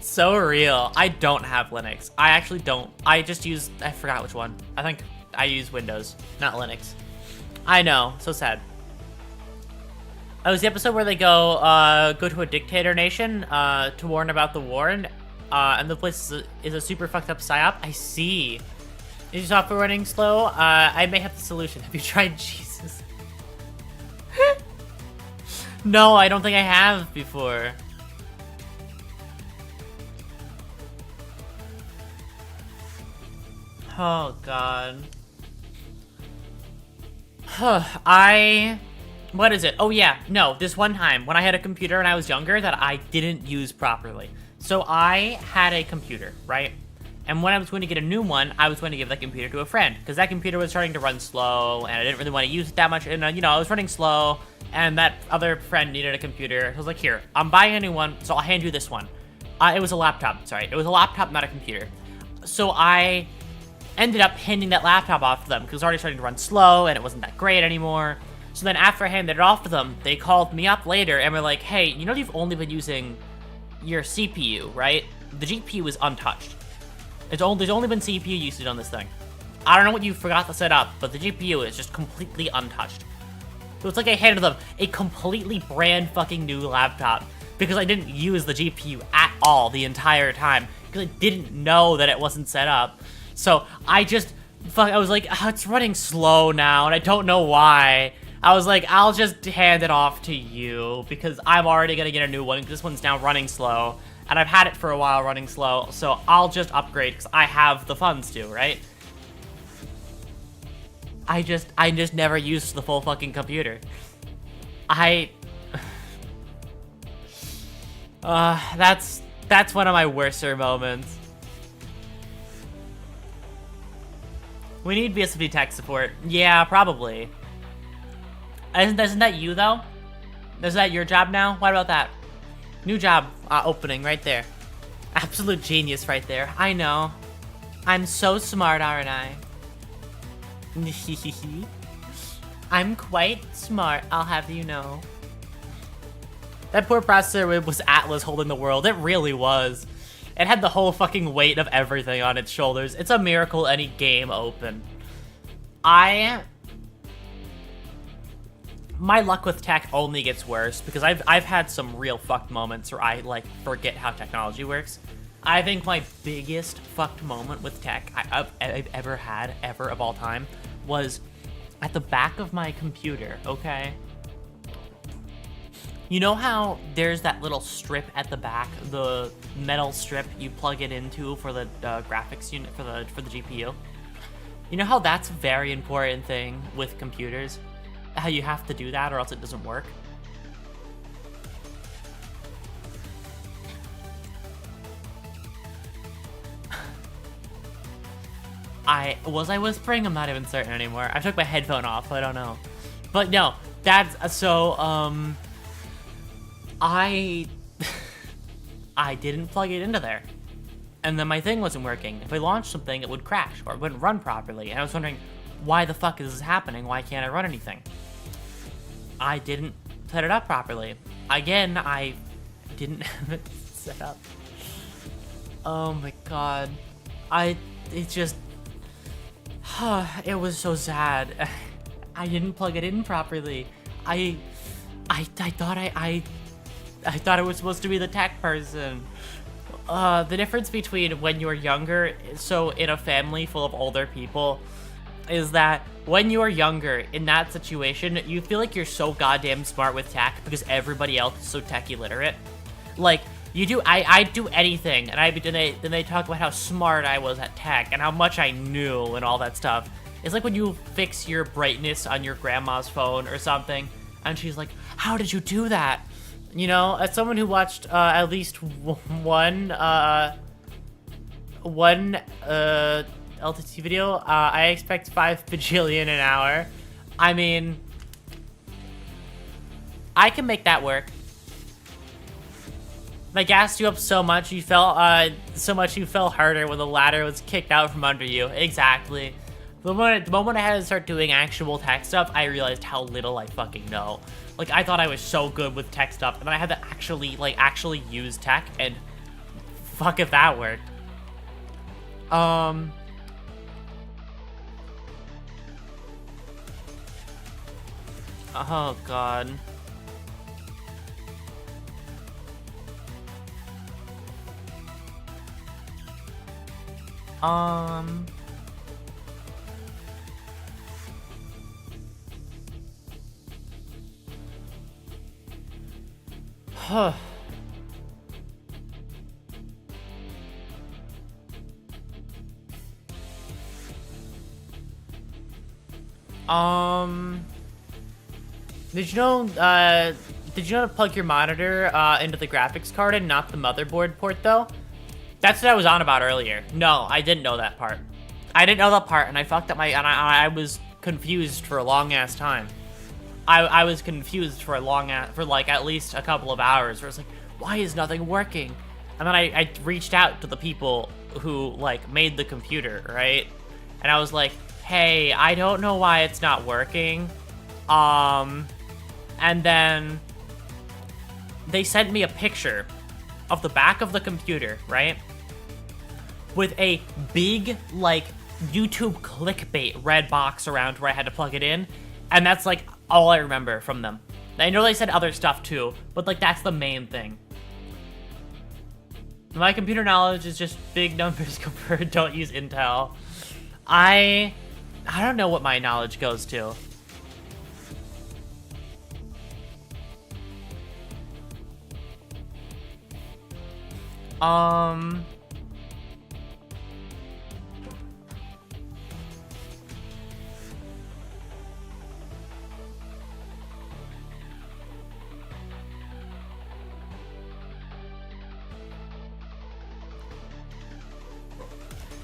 S1: So real. I don't have Linux. I actually don't. I forgot which one. I think I use Windows, not Linux. I know, so sad. Oh, it was the episode where they go to a dictator nation to warn about the war, and the place is a super fucked up psyop. I see. Is your software running slow? I may have the solution. Have you tried Jesus? No, I don't think I have before. Oh, God. What is it? Oh, yeah. No, this one time when I had a computer when I was younger that I didn't use properly. So I had a computer, right? And when I was going to get a new one, I was going to give that computer to a friend. Because that computer was starting to run slow, and I didn't really want to use it that much. And, you know, I was running slow, and that other friend needed a computer. I was like, here, I'm buying a new one, so I'll hand you this one. It was a laptop, sorry. It was a laptop, not a computer. So I ended up handing that laptop off to them, because it was already starting to run slow, and it wasn't that great anymore. So then after I handed it off to them, they called me up later, and were like, hey, you know you've only been using your CPU, right? The GPU is untouched. There's only been CPU usage on this thing. I don't know what you forgot to set up, but the GPU is just completely untouched. So it's like I handed them a completely brand fucking new laptop because I didn't use the GPU at all the entire time because I didn't know that it wasn't set up. So I was like, oh, it's running slow now, and I don't know why. I was like, I'll just hand it off to you because I'm already gonna get a new one because this one's now running slow. And I've had it for a while running slow, so I'll just upgrade because I have the funds to, right? I just never used the full fucking computer. That's one of my worser moments. We need BSFD tech support. Yeah, probably. Isn't that you, though? Is that your job now? What about that? New job opening right there. Absolute genius right there. I know. I'm so smart, aren't I? I'm quite smart, I'll have you know. That poor processor was Atlas holding the world. It really was. It had the whole fucking weight of everything on its shoulders. It's a miracle any game opened. My luck with tech only gets worse because I've had some real fucked moments where I like forget how technology works. I think my biggest fucked moment with tech I've ever had, ever of all time, was at the back of my computer, okay? You know how there's that little strip at the back, the metal strip you plug it into for the graphics unit, for the GPU? You know how that's a very important thing with computers? How you have to do that or else it doesn't work? Was I whispering? I'm not even certain anymore. I took my headphone off, so I don't know. But no, that's so I didn't plug it into there. And then my thing wasn't working. If I launched something, it would crash or it wouldn't run properly. And I was wondering, why the fuck is this happening? Why can't I run anything? I didn't set it up properly. Again, I didn't have it set up. Oh my god. It just, it was so sad. I didn't plug it in properly. I thought I thought I was supposed to be the tech person. The difference between when you're younger, so in a family full of older people, is that when you're younger, in that situation, you feel like you're so goddamn smart with tech because everybody else is so tech illiterate. Like, I'd do anything, and then they talk about how smart I was at tech and how much I knew and all that stuff. It's like when you fix your brightness on your grandma's phone or something, and she's like, how did you do that? You know, as someone who watched at least one LTT video, I expect 5 bajillion an hour. I mean, I can make that work. I gassed you up so much you fell harder when the ladder was kicked out from under you. Exactly. The moment I had to start doing actual tech stuff, I realized how little I fucking know. Like, I thought I was so good with tech stuff, and then I had to actually use tech, and fuck if that worked. Oh, God. Huh. Did you know to plug your monitor, into the graphics card and not the motherboard port, though? That's what I was on about earlier. No, I didn't know that part. I didn't know that part, and I fucked up I was confused for a long-ass time. I was confused for like, at least a couple of hours, where it's like, why is nothing working? And then I reached out to the people who, like, made the computer, right? And I was like, hey, I don't know why it's not working. And then they sent me a picture of the back of the computer, right? With a big, like, YouTube clickbait red box around where I had to plug it in. And that's, like, all I remember from them. I know they said other stuff, too, but, like, that's the main thing. My computer knowledge is just big numbers compared. Don't use Intel. I don't know what my knowledge goes to.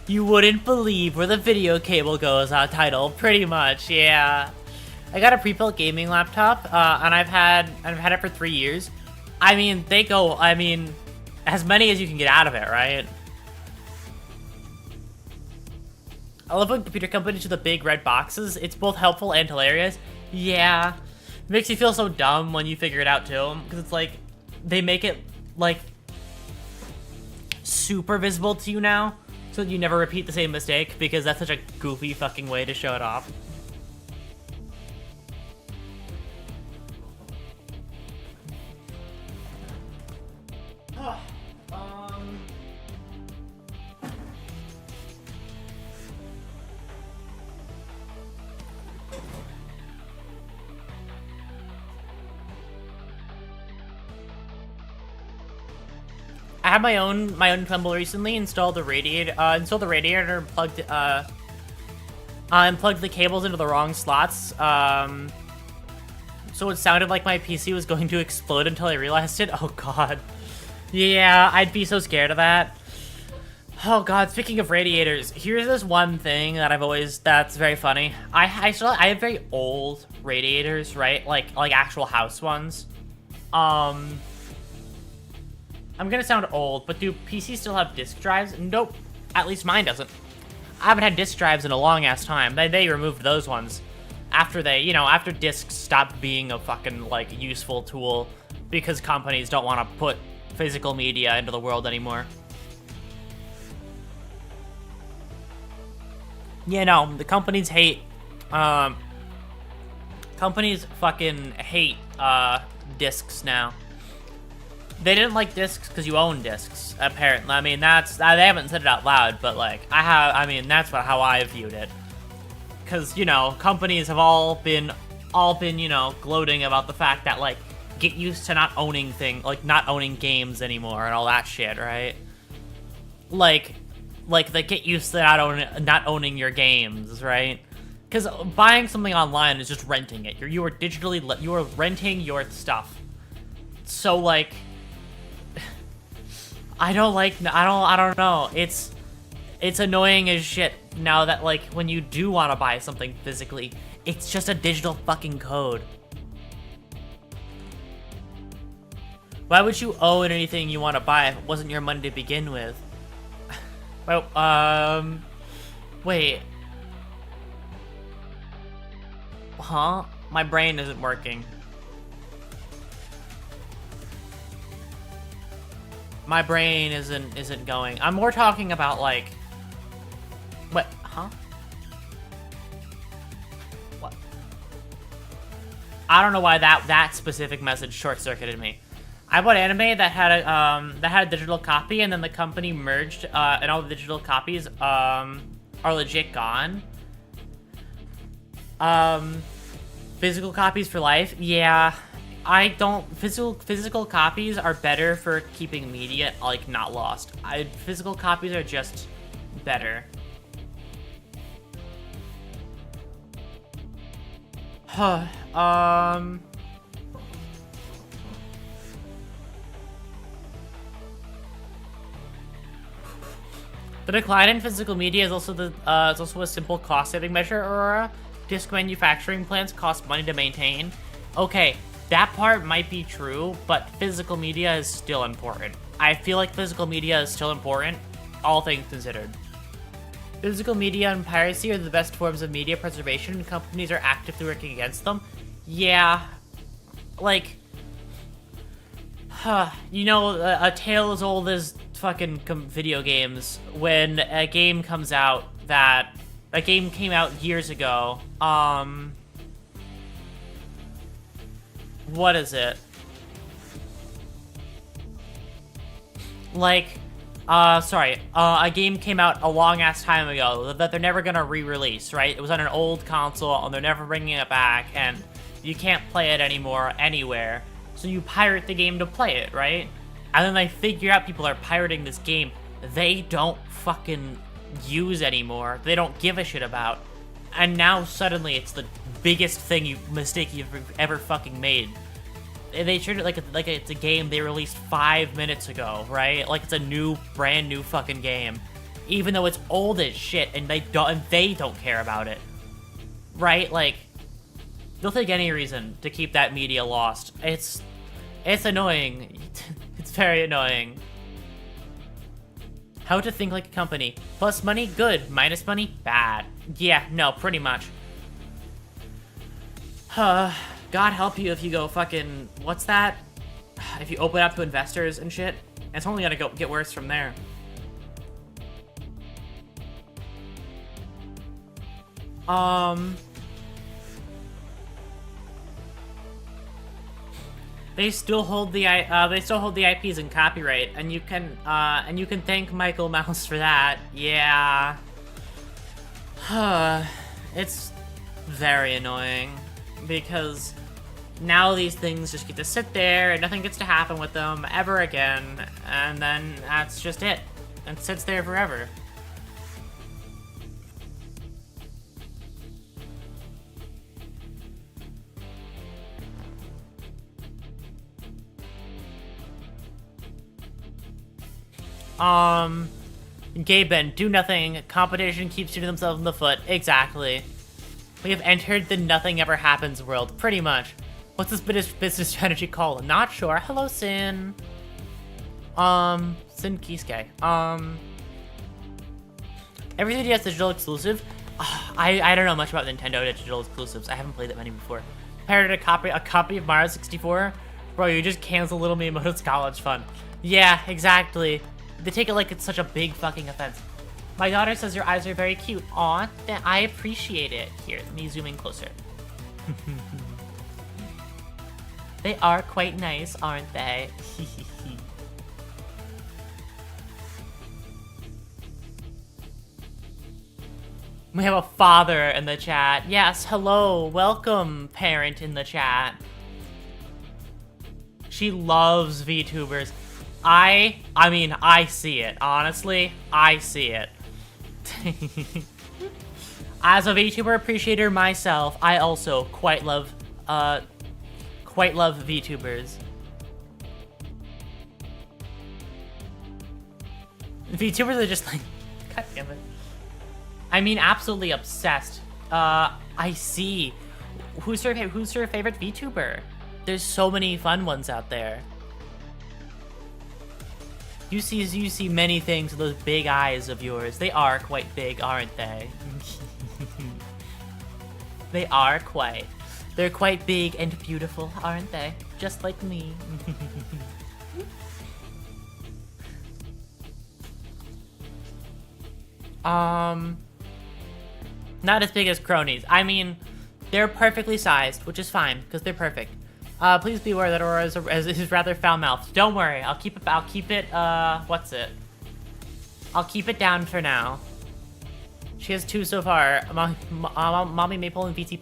S1: You wouldn't believe where the video cable goes, title. Pretty much, yeah. I got a pre-built gaming laptop, and I've had it for 3 years. I mean, as many as you can get out of it, right? I love when computer companies do the big red boxes. It's both helpful and hilarious. Yeah. It makes you feel so dumb when you figure it out, too. Because it's like, they make it, like, super visible to you now, so that you never repeat the same mistake, because that's such a goofy fucking way to show it off. I had my own tumble recently. Installed the radiator, and plugged and plugged the cables into the wrong slots. So it sounded like my PC was going to explode until I realized it. Oh god, yeah, I'd be so scared of that. Oh god, speaking of radiators, here's this one thing that that's very funny. I have very old radiators, right? Like actual house ones. I'm gonna sound old, but do PCs still have disk drives? Nope. At least mine doesn't. I haven't had disk drives in a long-ass time. They removed those ones after after disks stopped being a fucking, like, useful tool because companies don't want to put physical media into the world anymore. You know, the companies hate, companies fucking hate, discs now. They didn't like discs because you own discs, apparently. I mean, they haven't said it out loud, but, like, that's how I viewed it. Because, you know, companies have all been, you know, gloating about the fact that, like, get used to not owning not owning games anymore and all that shit, right? Like they get used to not owning your games, right? Because buying something online is just renting it. You are renting your stuff. So, like, I don't know. It's annoying as shit now that, like, when you do want to buy something physically, it's just a digital fucking code. Why would you own anything you want to buy if it wasn't your money to begin with? Well, wait. Huh? My brain isn't working. My brain isn't going. I'm more talking about, like... What? Huh? What? I don't know why that specific message short-circuited me. I bought anime that had a digital copy, and then the company merged, and all the digital copies are legit gone. Physical copies for life? Yeah, I don't. Physical copies are better for keeping media like not lost. Physical copies are just better. Huh. The decline in physical media is also a simple cost-saving measure, Aurora. Disc manufacturing plants cost money to maintain. Okay, that part might be true, but physical media is still important. I feel like physical media is still important, all things considered. Physical media and piracy are the best forms of media preservation, and companies are actively working against them. Yeah, like, you know, a tale as old as fucking video games. When a game comes out a game came out years ago, what is it? Like, a game came out a long-ass time ago that they're never gonna re-release, right? It was on an old console, and they're never bringing it back, and you can't play it anymore anywhere. So you pirate the game to play it, right? And then they figure out people are pirating this game they don't fucking use anymore. They don't give a shit about. And now suddenly it's the biggest mistake you've ever fucking made. They treat it like it's a game they released 5 minutes ago, right? Like it's a brand new fucking game, even though it's old as shit, and they don't care about it, right? Like they'll take any reason to keep that media lost. It's annoying. It's very annoying. How to think like a company. Plus money, good. Minus money, bad. Yeah, no, pretty much. God help you if you go fucking... What's that? If you open up to investors and shit. It's only gonna get worse from there. They still hold the IPs and copyright, and you can thank Michael Mouse for that. Yeah. It's very annoying because now these things just get to sit there and nothing gets to happen with them ever again, and then that's just it. It sits there forever. Gaben, do nothing. Competition keeps shooting themselves in the foot. Exactly. We have entered the nothing ever happens world, pretty much. What's this business strategy called? Not sure. Hello, Sin. Sin Kisuke. Everything has digital exclusive. I don't know much about Nintendo digital exclusives. I haven't played that many before. Compared to a copy of Mario 64? Bro, you just cancel Little Miyamoto's college fund. Yeah, exactly. They take it like it's such a big fucking offense. My daughter says your eyes are very cute. Aw, I appreciate it. Here, let me zoom in closer. They are quite nice, aren't they? We have a father in the chat. Yes, hello, welcome, parent in the chat. She loves VTubers. I mean, I see it. Honestly, I see it. As a VTuber appreciator myself, I also quite love VTubers. VTubers are just like, god damn it. I mean, absolutely obsessed. I see. Who's your favorite VTuber? There's so many fun ones out there. You see many things with those big eyes of yours. They are quite big, aren't they? They are quite. They're quite big and beautiful, aren't they? Just like me. Not as big as cronies. I mean, They're perfectly sized, which is fine, because they're perfect. Please be aware that Aurora is rather foul-mouthed. Don't worry, I'll keep it, what's it? I'll keep it down for now. She has 2 so far. Mommy Maple and VT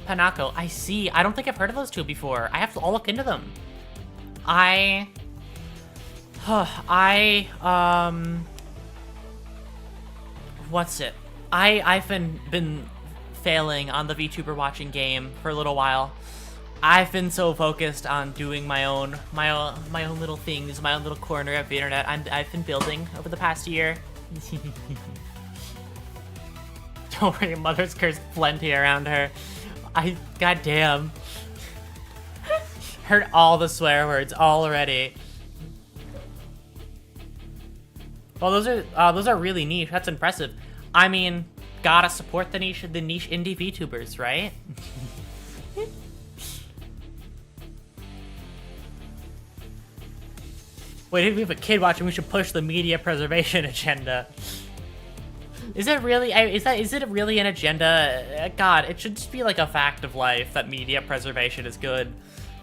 S1: Panako. I see. I don't think I've heard of those 2 before. I have to, I'll look into them. What's it? I've been failing on the VTuber watching game for a little while. I've been so focused on doing my own little things, my own little corner of the internet. I've been building over the past year. Don't worry, Mother's Curse plenty around her. Goddamn. Heard all the swear words already. Well, those are really niche. That's impressive. I mean, gotta support the niche indie VTubers, right? Wait, if we have a kid watching, we should push the media preservation agenda. Is it really? Is it really an agenda? God, it should just be like a fact of life that media preservation is good.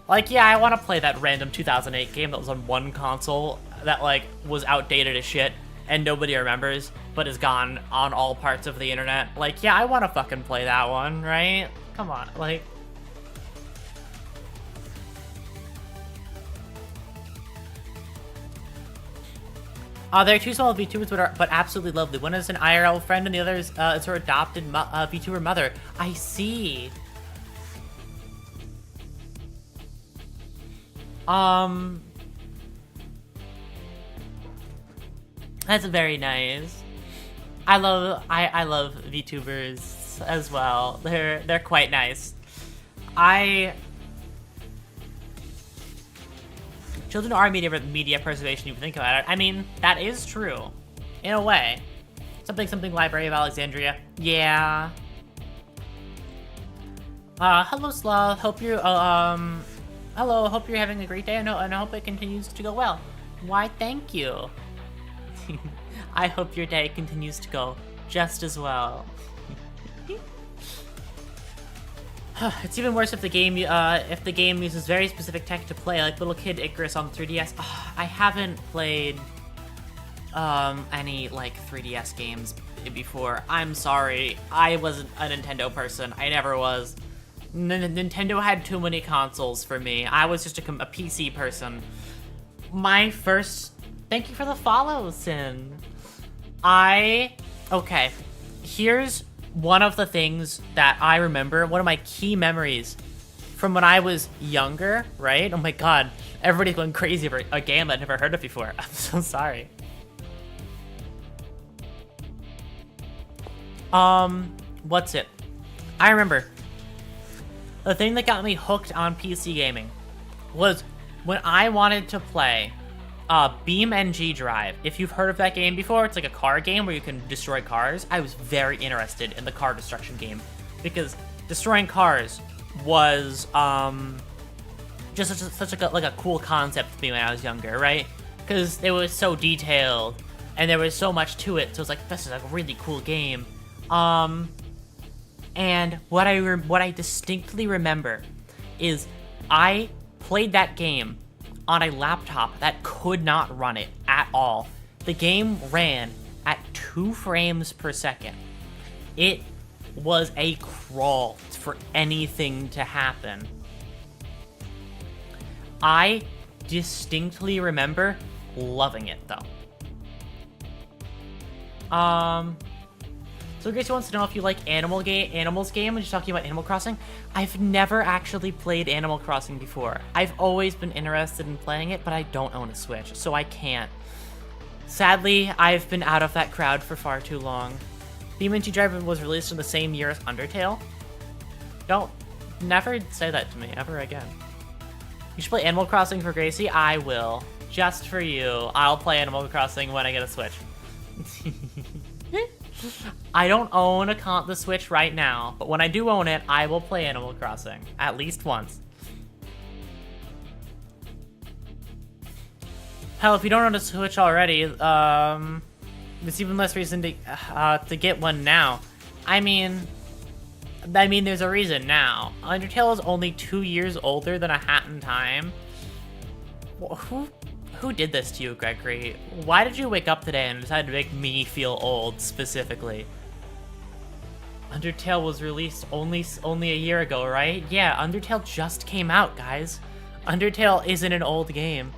S1: Like, yeah, I want to play that random 2008 game that was on one console that like was outdated as shit and nobody remembers, but is gone on all parts of the internet. Like, yeah, I want to fucking play that one, right? Come on, like. They're 2 small VTubers, but absolutely lovely. One is an IRL friend, and the other is her adopted VTuber mother. I see. That's very nice. I love VTubers as well. They're quite nice. Children are media preservation, if you think about it. I mean, that is true. In a way. Something Library of Alexandria. Yeah. Hello, Slav. Hope you're, hello, hope you're having a great day, and I hope it continues to go well. Why, thank you. I hope your day continues to go just as well. It's even worse if the game uses very specific tech to play, like Little Kid Icarus on the 3DS. I haven't played any like 3DS games before. I'm sorry. I wasn't a Nintendo person. I never was. Nintendo had too many consoles for me. I was just a PC person. Thank you for the follow, Sin. Okay. Here's one of the things that I remember, one of my key memories from when I was younger, right? Oh my god, everybody's going crazy over a game I've never heard of before. I'm so sorry. What's it? I remember the thing that got me hooked on PC gaming was when I wanted to play BeamNG Drive. If you've heard of that game before, it's like a car game where you can destroy cars. I was very interested in the car destruction game because destroying cars was just such a cool concept to me when I was younger, right? Because it was so detailed and there was so much to it. So it's like, this is a really cool game. And what I distinctly remember is I played that game on a laptop that could not run it at all. The game ran at 2 frames per second. It was a crawl for anything to happen. I distinctly remember loving it, though. So Gracie wants to know if you like Animals game when you're talking about Animal Crossing. I've never actually played Animal Crossing before. I've always been interested in playing it, but I don't own a Switch, so I can't. Sadly, I've been out of that crowd for far too long. BeamNG Drive was released in the same year as Undertale. Don't never say that to me ever again. You should play Animal Crossing for Gracie. I will. Just for you. I'll play Animal Crossing when I get a Switch. I don't own the Switch right now, but when I do own it, I will play Animal Crossing. At least once. Hell, if you don't own a Switch already, it's even less reason to get one now. I mean, I mean, there's a reason now. Undertale is only 2 years older than A Hat in Time. Who did this to you, Gregory? Why did you wake up today and decide to make me feel old, specifically? Undertale was released only a year ago, right? Yeah, Undertale just came out, guys. Undertale isn't an old game.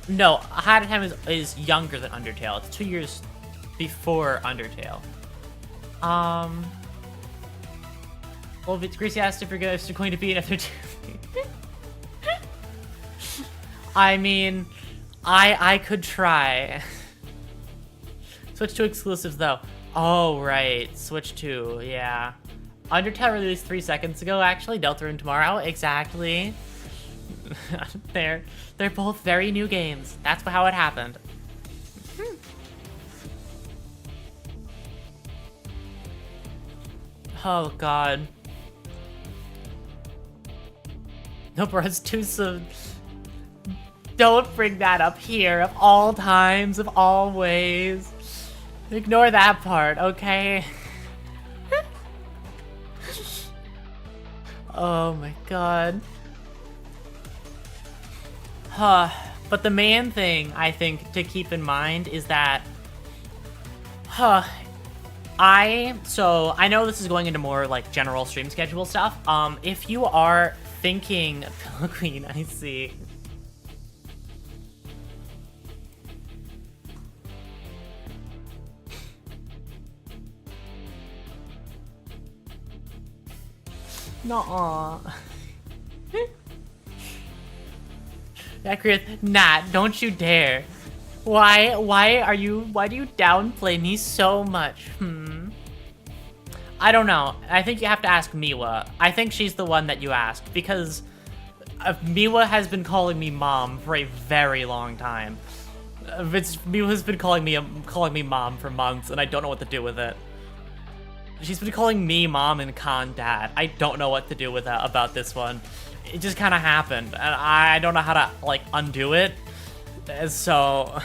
S1: No, A Hat in Time is younger than Undertale. It's 2 years before Undertale. Well, Gracie asked if you're going to be another two. I mean, I could try. Switch to exclusives, though. Oh, right. Switch to, yeah. Undertale released 3 seconds ago, actually. Deltarune tomorrow. Exactly. They're both very new games. That's how it happened. Oh, God. No, bro, it's too soon. Don't bring that up here, of all times, of all ways. Ignore that part, okay? Oh my god. But the main thing, I think, to keep in mind is that... I know this is going into more, like, general stream schedule stuff. If you are thinking... Pillow Queen, I see. Nuh-uh. Accurate. Nat, don't you dare. Why do you downplay me so much? I don't know. I think you have to ask Miwa. I think she's the one that you ask, because Miwa has been calling me mom for a very long time. Miwa's been calling me mom for months, and I don't know what to do with it. She's been calling me mom and Khan dad. I don't know what to do with that about this one. It just kind of happened, and I don't know how to, like, undo it. So...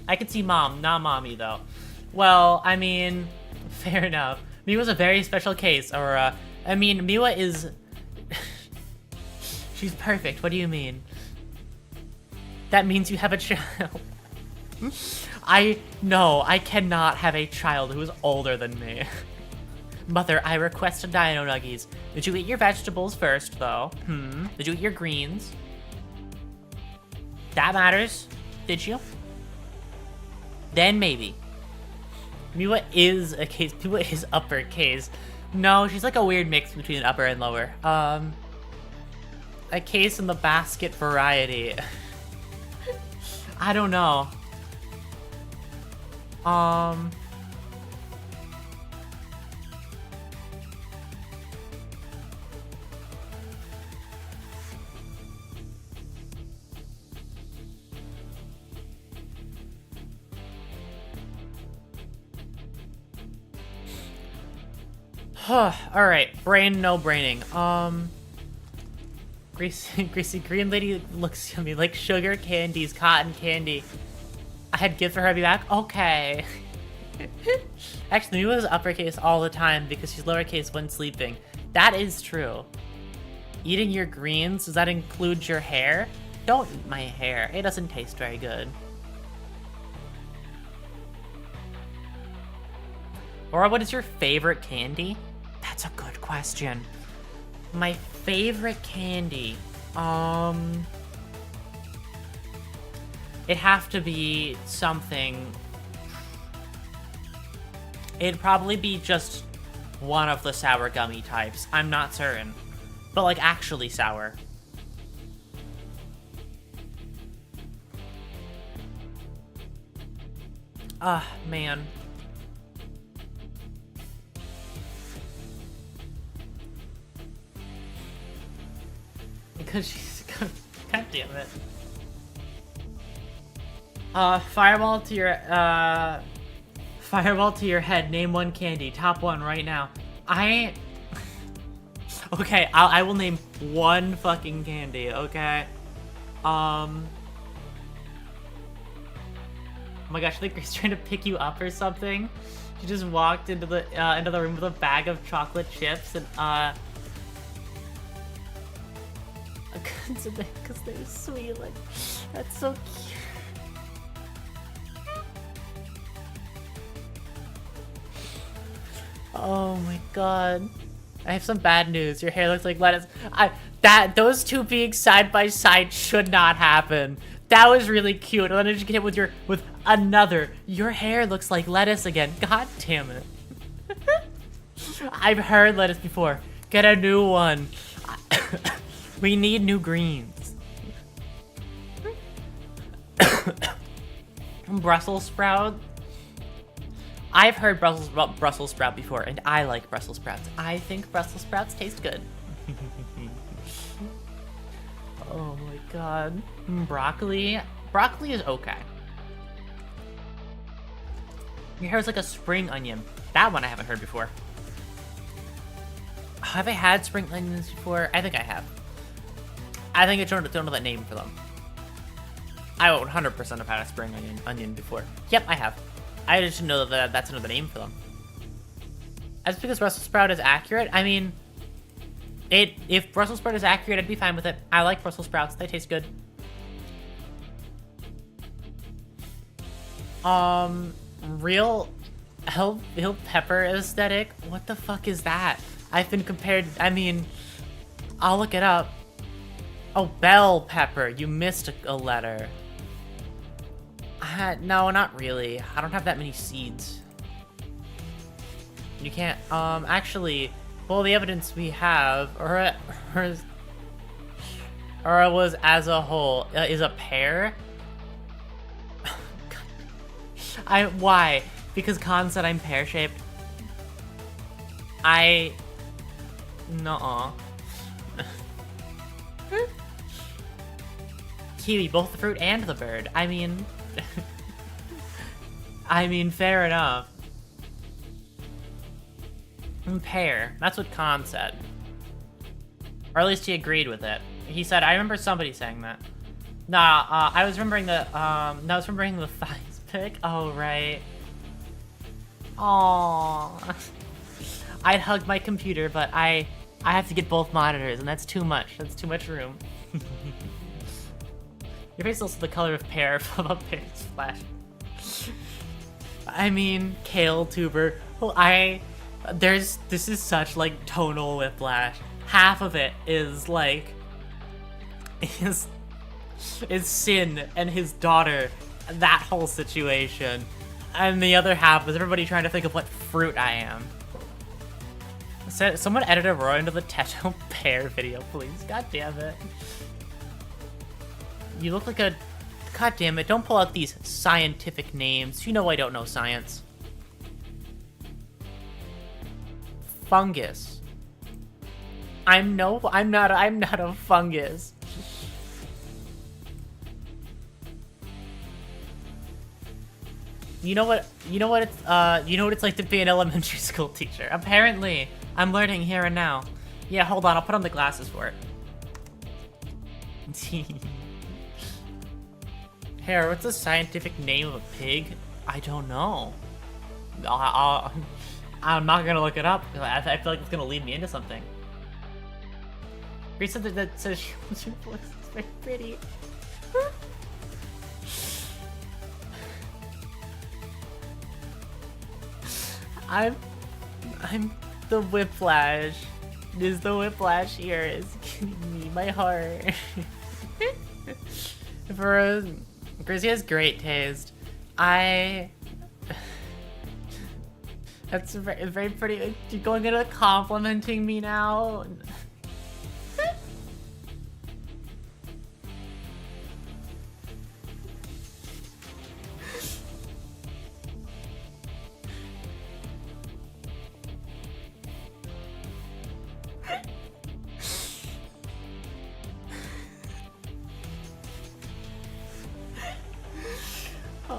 S1: I could see mom, not mommy, though. Well, I mean, fair enough. Miwa's a very special case, or, I mean, Miwa is... She's perfect, what do you mean? That means you have a child. No, I cannot have a child who is older than me. Mother, I request Dino Nuggies. Did you eat your vegetables first, though? Did you eat your greens? That matters. Did you? Then maybe. Miwa is a case. Miwa is uppercase. No, she's like a weird mix between upper and lower. A case in the basket variety. I don't know. Alright, brain no braining. Greasy green lady looks yummy, like sugar candies, cotton candy. I had gift for her to be back? Okay. Actually, Miwa is uppercase all the time because she's lowercase when sleeping. That is true. Eating your greens, does that include your hair? Don't eat my hair. It doesn't taste very good. Or what is your favorite candy? That's a good question. My favorite candy, it'd have to be something. It'd probably be just one of the sour gummy types. I'm not certain, but like actually sour. Man. Because she's... God damn it. Fireball to your, Fireball to your head. Name one candy. Top one right now. Okay, I will name one fucking candy, okay? Oh my gosh, I think he's trying to pick you up or something. She just walked into the room with a bag of chocolate chips and because they're sweet, like that's so cute. Oh my god. I have some bad news. Your hair looks like lettuce. Those two being side by side should not happen. That was really cute. And then you get hit with another. Your hair looks like lettuce again. God damn it. I've heard lettuce before. Get a new one. We need new greens. Brussels sprout. I've heard Brussels sprout before, and I like Brussels sprouts. I think Brussels sprouts taste good. Oh my god. Broccoli. Broccoli is okay. Your hair is like a spring onion. That one I haven't heard before. Have I had spring onions before? I think I have. I think I don't know that name for them. I 100% have had a spring onion before. Yep, I have. I just didn't know that that's another name for them. As because Brussels sprout is accurate, I mean, if Brussels sprout is accurate, I'd be fine with it. I like Brussels sprouts; they taste good. Real pepper aesthetic. What the fuck is that? I've been compared. I mean, I'll look it up. Oh, bell pepper. You missed a letter. No, not really. I don't have that many seeds. You can't, actually, well, the evidence we have, or was as a whole, is a pear? Why? Because Khan said I'm pear-shaped. Nuh-uh. Kiwi, both the fruit and the bird. I mean... fair enough. Pear. That's what Khan said. Or at least he agreed with it. He said, I remember somebody saying that. Nah, I was remembering the thighs pic. Oh, right. Aww. I'd hug my computer, but I have to get both monitors, and that's too much. That's too much room. Your face is also the color of pear from a pear splash. I mean, kale tuber. Well, this is such, like, tonal whiplash. Half of it is, like, is Sin and his daughter, that whole situation. And the other half is everybody trying to think of what fruit I am. Someone edit Aurora into the Teto pear video, please. God damn it. You look like a... God damn it, don't pull out these scientific names. You know I don't know science. Fungus. I'm not a fungus. You know what it's like to be an elementary school teacher. Apparently, I'm learning here and now. Yeah, hold on, I'll put on the glasses for it. Hair, what's the scientific name of a pig? I don't know. I'm not gonna look it up. I feel like it's gonna lead me into something. Read something that says it's very pretty. I'm the whiplash. The whiplash here is giving me my heart. Grizzy has great taste. That's very pretty. You're going into complimenting me now.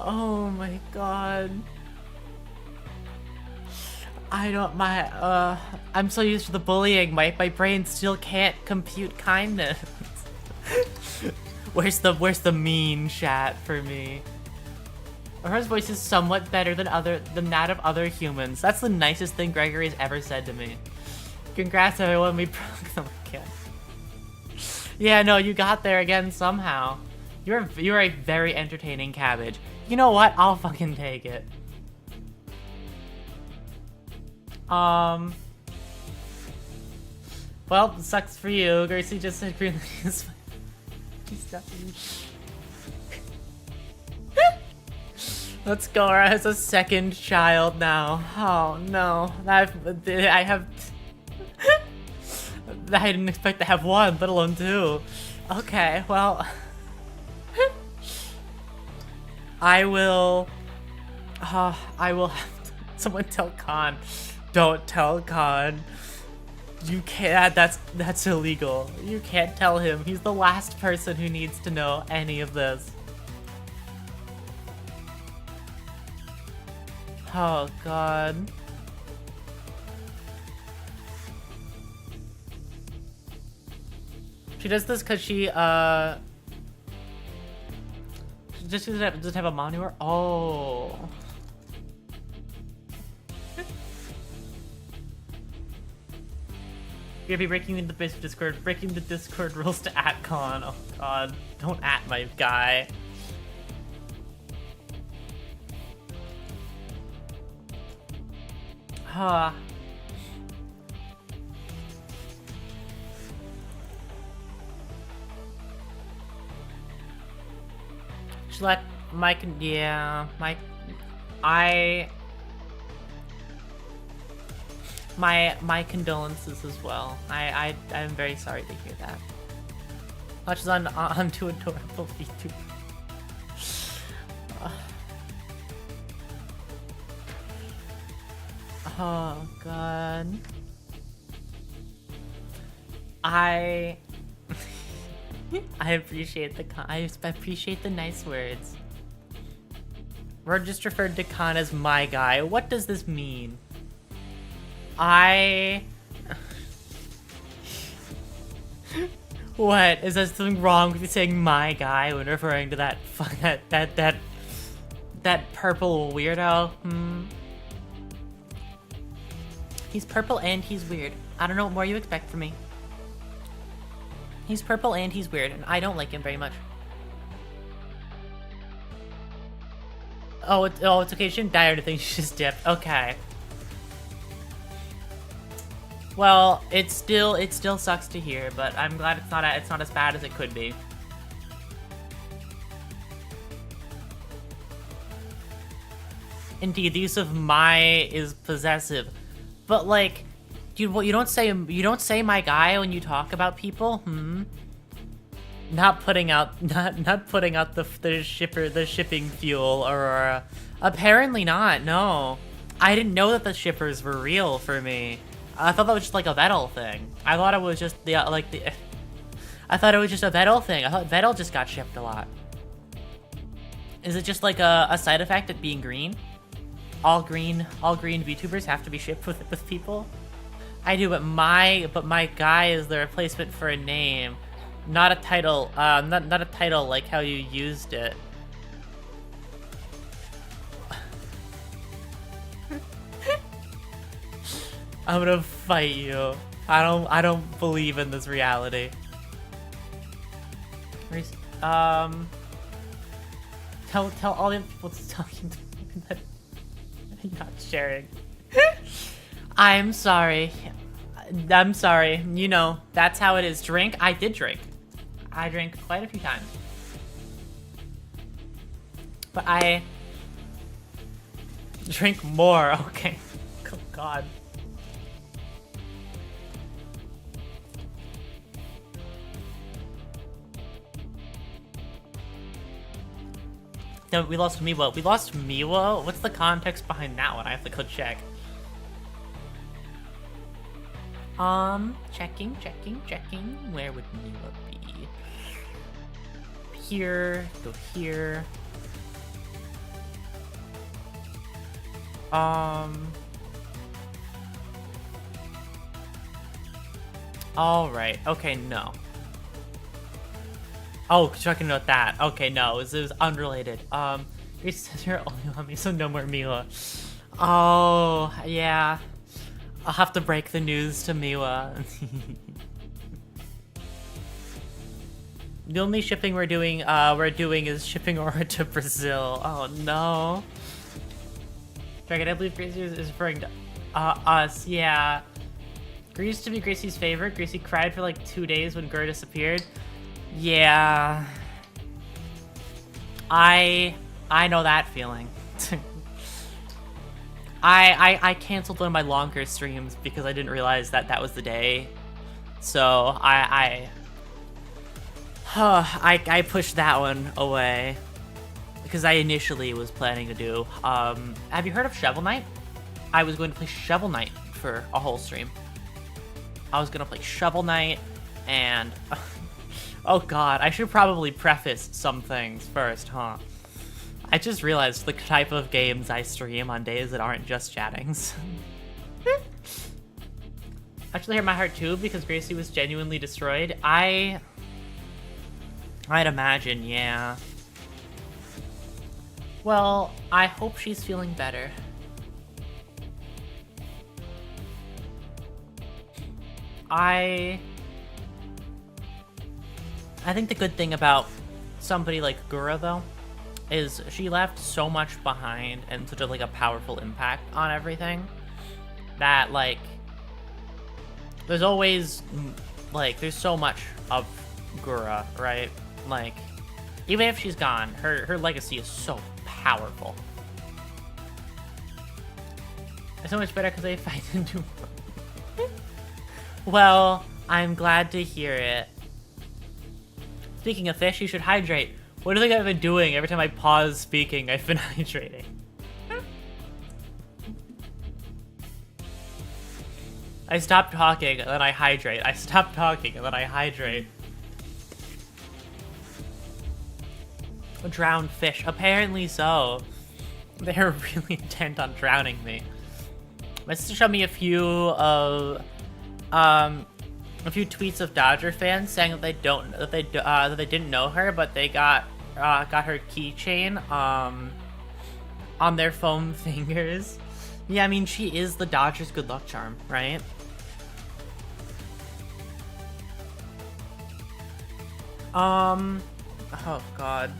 S1: Oh my god. I don't, I'm so used to the bullying, my brain still can't compute kindness. Where's the mean chat for me? Aurora's voice is somewhat better than that of other humans. That's the nicest thing Gregory's ever said to me. Congrats everyone, we broke them again. Yeah, no, you got there again somehow. You're a very entertaining cabbage. You know what? I'll fucking take it. Well, sucks for you. Gracie just said green is Let's go. Aurora has a second child now. Oh no. I didn't expect to have one, let alone two. Okay, well. I will have someone tell Khan. Don't tell Khan. You can't, that's illegal. You can't tell him. He's the last person who needs to know any of this. Oh god. She does this because she just doesn't have a monitor. Oh. You're gonna be breaking the Discord rules to @con. Oh god, don't @ my guy. Huh. Just let Mike, yeah, Mike, my condolences as well. I'm very sorry to hear that. Much on to adorable VTuber. Oh god. I appreciate I appreciate the nice words. We're just referred to Khan as my guy. What does this mean? What? Is there something wrong with you saying my guy when referring to that that purple weirdo? He's purple and he's weird. I don't know what more you expect from me. He's purple and he's weird, and I don't like him very much. Oh, it's okay. She didn't die or anything. She just dipped. Okay. Well, it still sucks to hear, but I'm glad it's not as bad as it could be. Indeed, the use of my is possessive, but like, dude, what you don't say my guy when you talk about people, Not putting out the shipping fuel, Aurora. Apparently not. No, I didn't know that the shippers were real for me. I thought that was just like a Vettel thing. I thought it was just I thought it was just a Vettel thing. I thought Vettel just got shipped a lot. Is it just like a side effect of being green? All green VTubers have to be shipped with people? I do, but my guy is the replacement for a name, not a title. Not a title like how you used it. I'm gonna fight you. I don't believe in this reality. Tell all the people to talking to me that I'm not sharing. I'm sorry. I'm sorry. You know, that's how it is. Drink? I did drink. I drank quite a few times. But I drink more. Okay. Oh, God. No, we lost Miwa. We lost Miwa? What's the context behind that one? I have to go check. Checking. Where would Miwa be? Here, go here. Alright, okay, no. Oh, checking out that. Okay, no, it was unrelated. You said you're only on me, so no more Mila. Oh, yeah. I'll have to break the news to Mila. The only shipping we're doing is shipping Aurora to Brazil. Oh no. Dragon, I believe Gracie is referring to us, yeah. Gracie used to be Gracie's favorite. Gracie cried for like 2 days when Gur disappeared. Yeah. I know that feeling. I canceled one of my longer streams because I didn't realize that that was the day. So I pushed that one away because I initially was planning to do. Have you heard of Shovel Knight? I was going to play Shovel Knight for a whole stream. I was gonna play Shovel Knight and oh god, I should probably preface some things first, huh? I just realized the type of games I stream on days that aren't just chattings. Actually hurt my heart too because Gracie was genuinely destroyed. I'd imagine, yeah. Well, I hope she's feeling better. I think the good thing about somebody like Gura, though, is she left so much behind and such a, like, a powerful impact on everything that, like, there's always, like, there's so much of Gura, right? Like, even if she's gone, her legacy is so powerful. It's so much better because they fight into. Well, I'm glad to hear it. Speaking of fish, you should hydrate. What do you think I've been doing? Every time I pause speaking, I've been hydrating. I stop talking, and then I hydrate. I stop talking, and then I hydrate. Drowned fish. Apparently so. They're really intent on drowning me. My sister showed me a few tweets of Dodger fans saying that they didn't know her, but they got her keychain on their foam fingers. Yeah, I mean, she is the Dodgers' good luck charm, right? Oh god.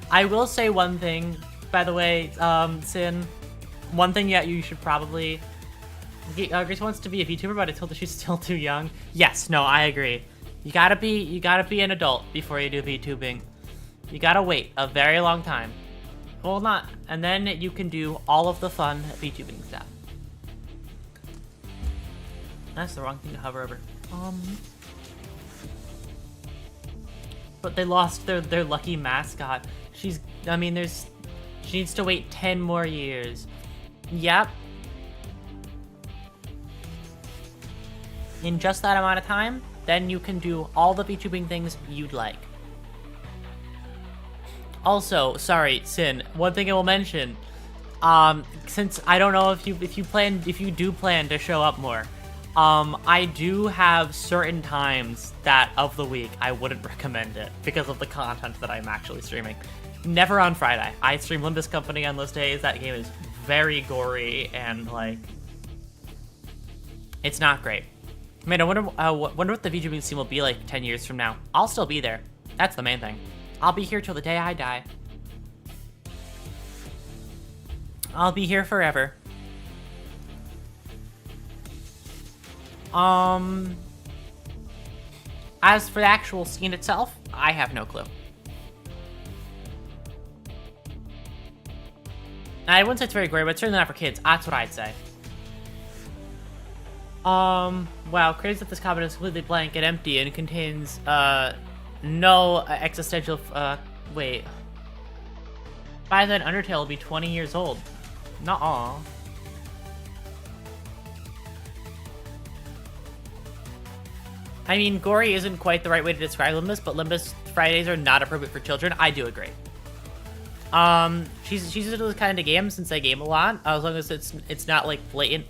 S1: I will say one thing, by the way, Sin. One thing you should probably. Grace wants to be a VTuber, but I told her she's still too young. Yes, no, I agree. You gotta be an adult before you do VTubing. You gotta wait a very long time. Well, not, and then you can do all of the fun VTubing stuff. That's the wrong thing to hover over. But they lost their lucky mascot. She needs to wait 10 more years. Yep. In just that amount of time, then you can do all the VTubing things you'd like. Also, sorry, Sin, one thing I will mention, since I don't know if you do plan to show up more, I do have certain times that of the week I wouldn't recommend it because of the content that I'm actually streaming. Never on Friday. I stream Limbus Company on those days. That game is very gory and, like, it's not great. Man, I wonder what the VTubing scene will be like 10 years from now. I'll still be there. That's the main thing. I'll be here till the day I die. I'll be here forever. As for the actual scene itself, I have no clue. I wouldn't say it's very gory, but it's certainly not for kids. That's what I'd say. Wow, crazy that this comment is completely blank and empty and contains, no existential, wait. By then, Undertale will be 20 years old. Nuh-uh. I mean, gory isn't quite the right way to describe Limbus, but Limbus Fridays are not appropriate for children. I do agree. She's into this kind of game since I game a lot, as long as it's not, like, blatant.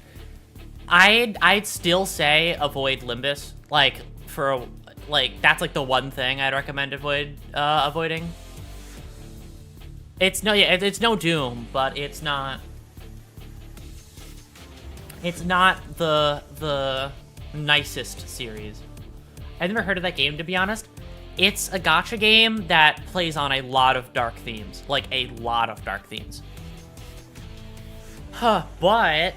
S1: I'd still say avoid Limbus, Like, that's like the one thing I'd recommend avoiding. It's no Doom, but it's not the nicest series. I've never heard of that game, to be honest. It's a gacha game that plays on a lot of dark themes. Like, a lot of dark themes. But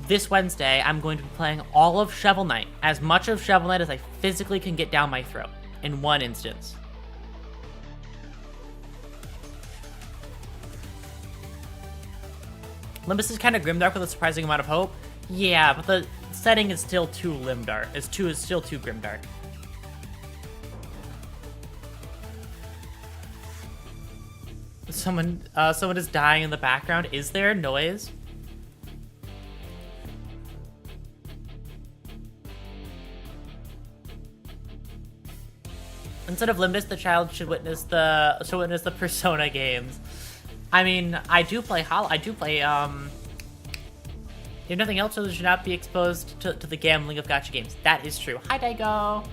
S1: this Wednesday, I'm going to be playing all of Shovel Knight. As much of Shovel Knight as I physically can get down my throat. In one instance. Limbus is kind of grimdark with a surprising amount of hope. Yeah, but the setting is still too limdark. It's still too grimdark. Someone is dying in the background. Is there noise? Instead of Limbus, the child should witness the Persona games. I mean, I do play Halo. I do play, if nothing else, children should not be exposed to the gambling of gacha games. That is true. Hi, Daigo.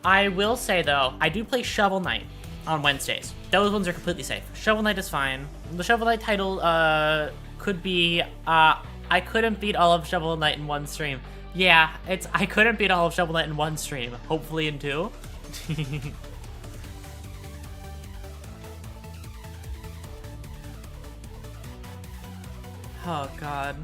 S1: I will say, though, I do play Shovel Knight on Wednesdays. Those ones are completely safe. Shovel Knight is fine. The Shovel Knight title, could be, I couldn't beat all of Shovel Knight in one stream. Yeah, I couldn't beat all of Shovel Knight in one stream. Hopefully in two. Oh, God.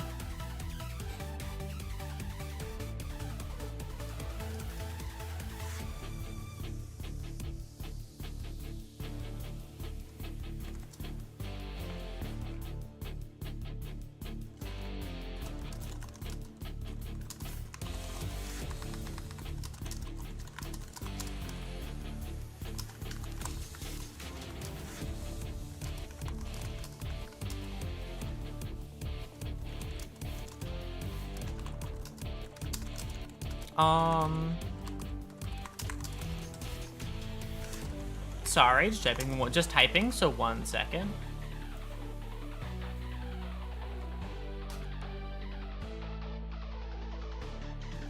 S1: Sorry, just typing, so 1 second.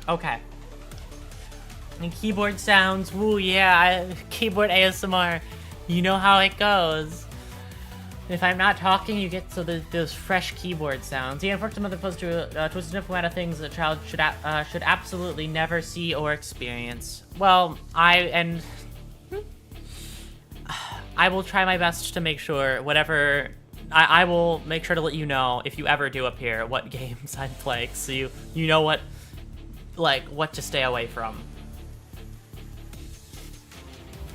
S1: Okay. And keyboard sounds, woo, yeah, keyboard ASMR. You know how it goes. If I'm not talking, you get those fresh keyboard sounds. Yeah, unfortunately, opposed to a significant amount of things a child should absolutely never see or experience. Well, I will try my best to make sure I will make sure to let you know if you ever do appear what games I'm playing, so you know what to stay away from.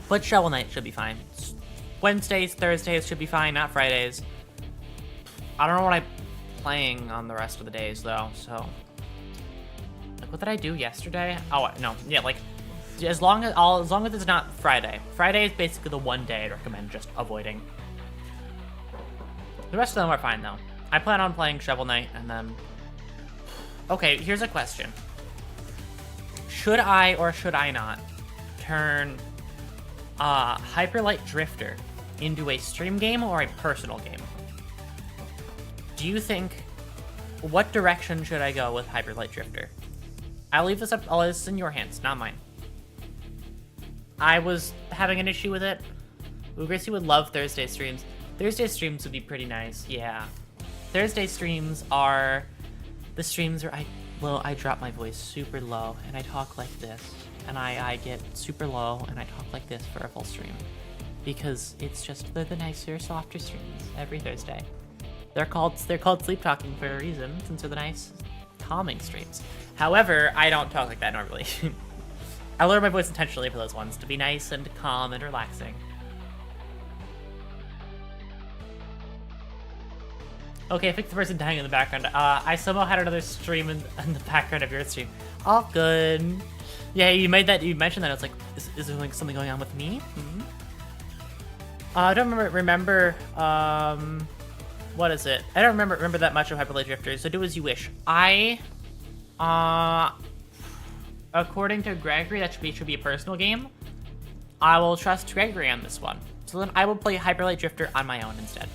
S1: But Shovel Knight should be fine. Wednesdays, Thursdays should be fine, not Fridays. I don't know what I'm playing on the rest of the days, though, so... Like, what did I do yesterday? Oh, no, yeah, like, as long as it's not Friday. Friday is basically the one day I'd recommend just avoiding. The rest of them are fine, though. I plan on playing Shovel Knight, and then... Okay, here's a question. Should I or should I not turn Hyperlight Drifter into a stream game or a personal game? Do you think, what direction should I go with Hyperlight Drifter? I'll leave this up, all this in your hands, not mine. I was having an issue with it. Ooh, Gracie would love Thursday streams. Thursday streams would be pretty nice, yeah. Thursday streams are the streams where I drop my voice super low and I talk like this. And I get super low and I talk like this for a full stream. Because they're the nicer, softer streams every Thursday. They're called sleep talking for a reason, since they're the nice, calming streams. However, I don't talk like that normally. I lower my voice intentionally for those ones, to be nice and calm and relaxing. Okay, I picked the person dying in the background. I somehow had another stream in the background of your stream. All good. Yeah, you mentioned that. I was like, is there like something going on with me? Mm-hmm. I don't remember, what is it? I don't remember that much of Hyperlight Drifter, so do as you wish. According to Gregory, that should be a personal game. I will trust Gregory on this one. So then I will play Hyperlight Drifter on my own instead.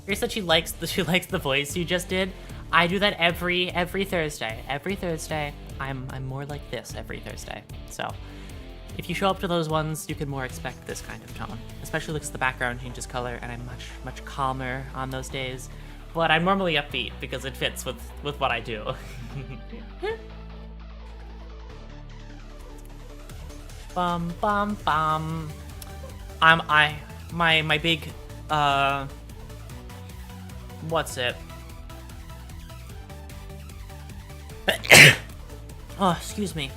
S1: Grace said she likes the voice you just did. I do that every Thursday. Every Thursday, I'm more like this every Thursday. So if you show up to those ones, you can more expect this kind of tone. Especially because the background changes color, and I'm much calmer on those days. But I'm normally upbeat because it fits with what I do. Bum bum bum. My big what's it? Oh, excuse me.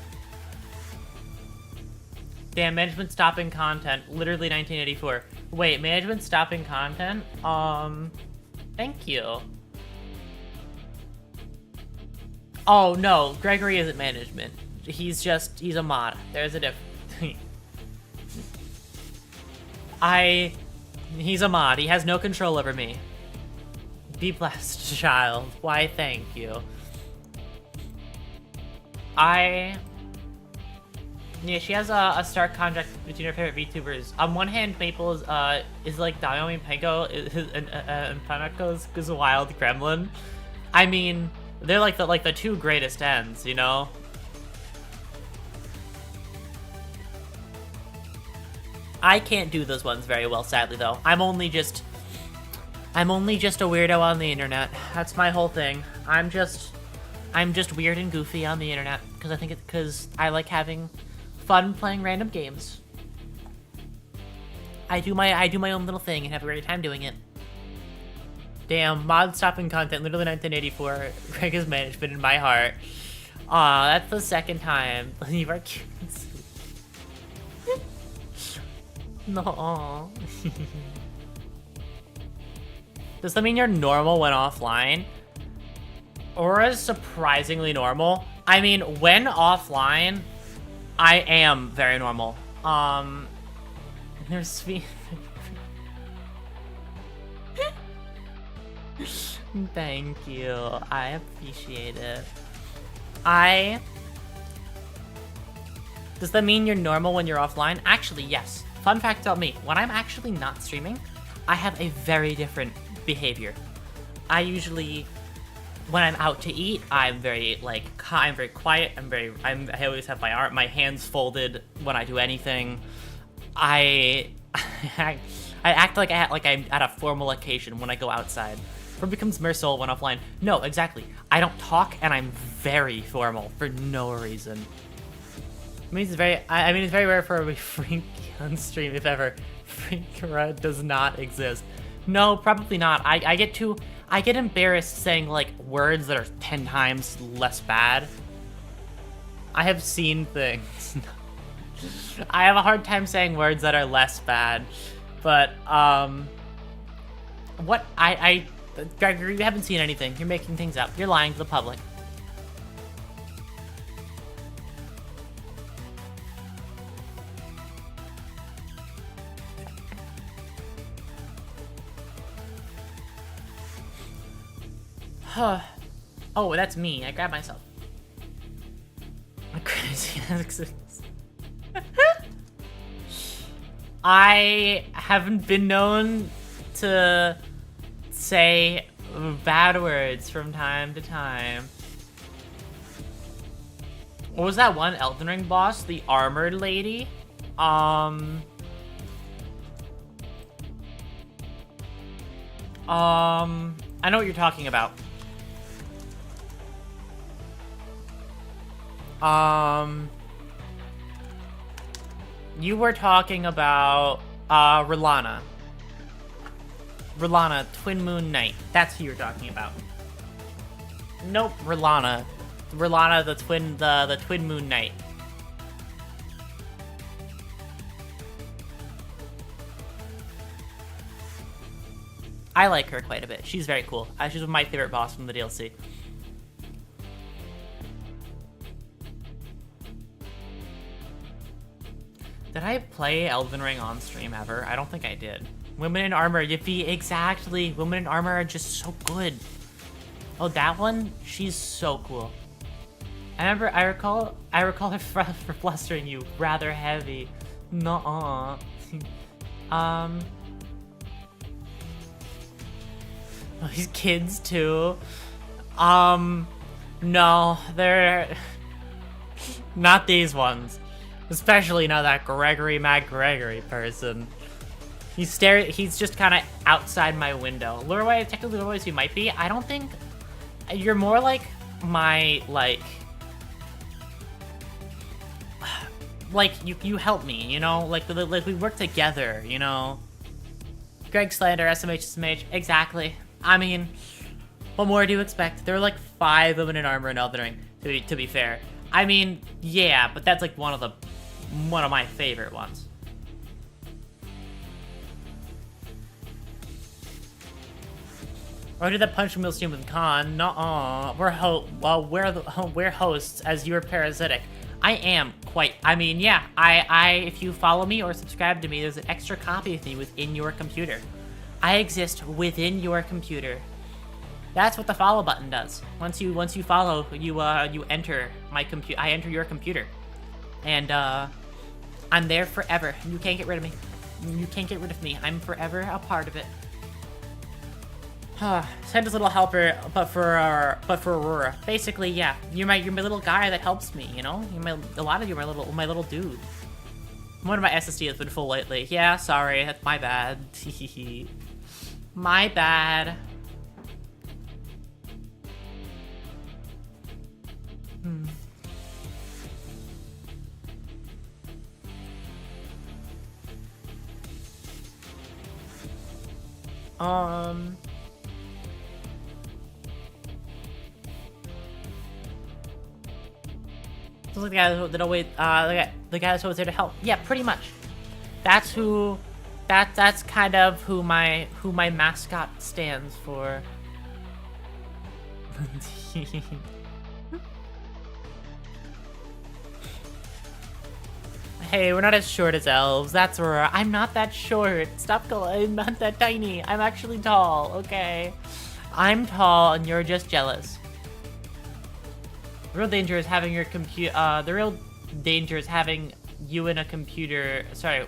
S1: Damn, management stopping content. Literally 1984. Wait, management stopping content? Thank you. Oh, no. Gregory isn't management. He's a mod. There's a difference. He's a mod. He has no control over me. Be blessed, child. Why, thank you. Yeah, she has a stark contrast between her favorite VTubers. On one hand, Maple is like Daiomi Penko, and Panako's is a wild gremlin. I mean, they're like the two greatest ends, you know? I can't do those ones very well, sadly, though. I'm only just a weirdo on the internet. That's my whole thing. I'm just weird and goofy on the internet because I like having fun playing random games. I do my own little thing and have a great time doing it. Damn, mod stopping content, literally 1984. Greg is management in my heart. Aw, that's the second time. Leave our kids. No. Does that mean you're normal when offline? Aura's surprisingly normal. I mean, when offline, I am very normal. There's sweet. Thank you. I appreciate it. Does that mean you're normal when you're offline? Actually, yes. Fun fact about me. When I'm actually not streaming, I have a very different behavior. I usually, when I'm out to eat, I'm very quiet. I always have my hands folded when I do anything. I act like I'm at a formal occasion when I go outside. Or becomes Mercil when offline. No, exactly. I don't talk and I'm very formal for no reason. I mean, it's very rare for a freak on stream, if ever. Freakera does not exist. No, probably not. I get embarrassed saying like words that are 10 times less bad. I have seen things. I have a hard time saying words that are less bad. But what Gregory, you haven't seen anything. You're making things up. You're lying to the public. Oh, that's me. I grabbed myself. Crazy. I haven't been known to say bad words from time to time. What was that one Elden Ring boss? The armored lady? I know what you're talking about. You were talking about, Rilana. Rilana, Twin Moon Knight. That's who you're talking about. Nope, Rilana. Rilana, the Twin Moon Knight. I like her quite a bit. She's very cool. She's my favorite boss from the DLC. Did I play Elden Ring on stream ever? I don't think I did. Women in Armor, Yippee, exactly. Women in Armor are just so good. Oh, that one? She's so cool. I recall her for flustering you rather heavy. Nuh-uh. These kids too. No, they're not these ones. Especially not that Gregory McGregory person. He's just kind of outside my window. Lureway, technically Lureway you might be. I don't think you're more like my like you help me, you know? Like we work together, you know? Greg Slander, SMH, exactly. I mean, what more do you expect? There are like 5 women in armor and Elden Ring, to be fair. I mean, yeah, but that's like one of my favorite ones. Or did that punch wheel stream with Khan? Nuh-uh. We're hosts as you're parasitic. I am quite. I mean, yeah. If you follow me or subscribe to me, there's an extra copy of me within your computer. I exist within your computer. That's what the follow button does. Once you follow, you enter my computer. I enter your computer, and I'm there forever. You can't get rid of me. You can't get rid of me. I'm forever a part of it. Send us a little helper, but for Aurora. Basically, yeah. You're my little guy that helps me. You know, a lot of you are my little dude. One of my SSD has been full lately. Yeah, sorry, that's my bad. My bad. Sounds like the guy that always, the guy that's always there to help. Yeah, pretty much. That's who, that's kind of who my mascot stands for. Hey, we're not as short as elves. That's Aurora. I'm not that short. Stop going. I'm not that tiny. I'm actually tall. Okay. I'm tall, and you're just jealous. The real danger is having your the real danger is having you in a computer. Sorry.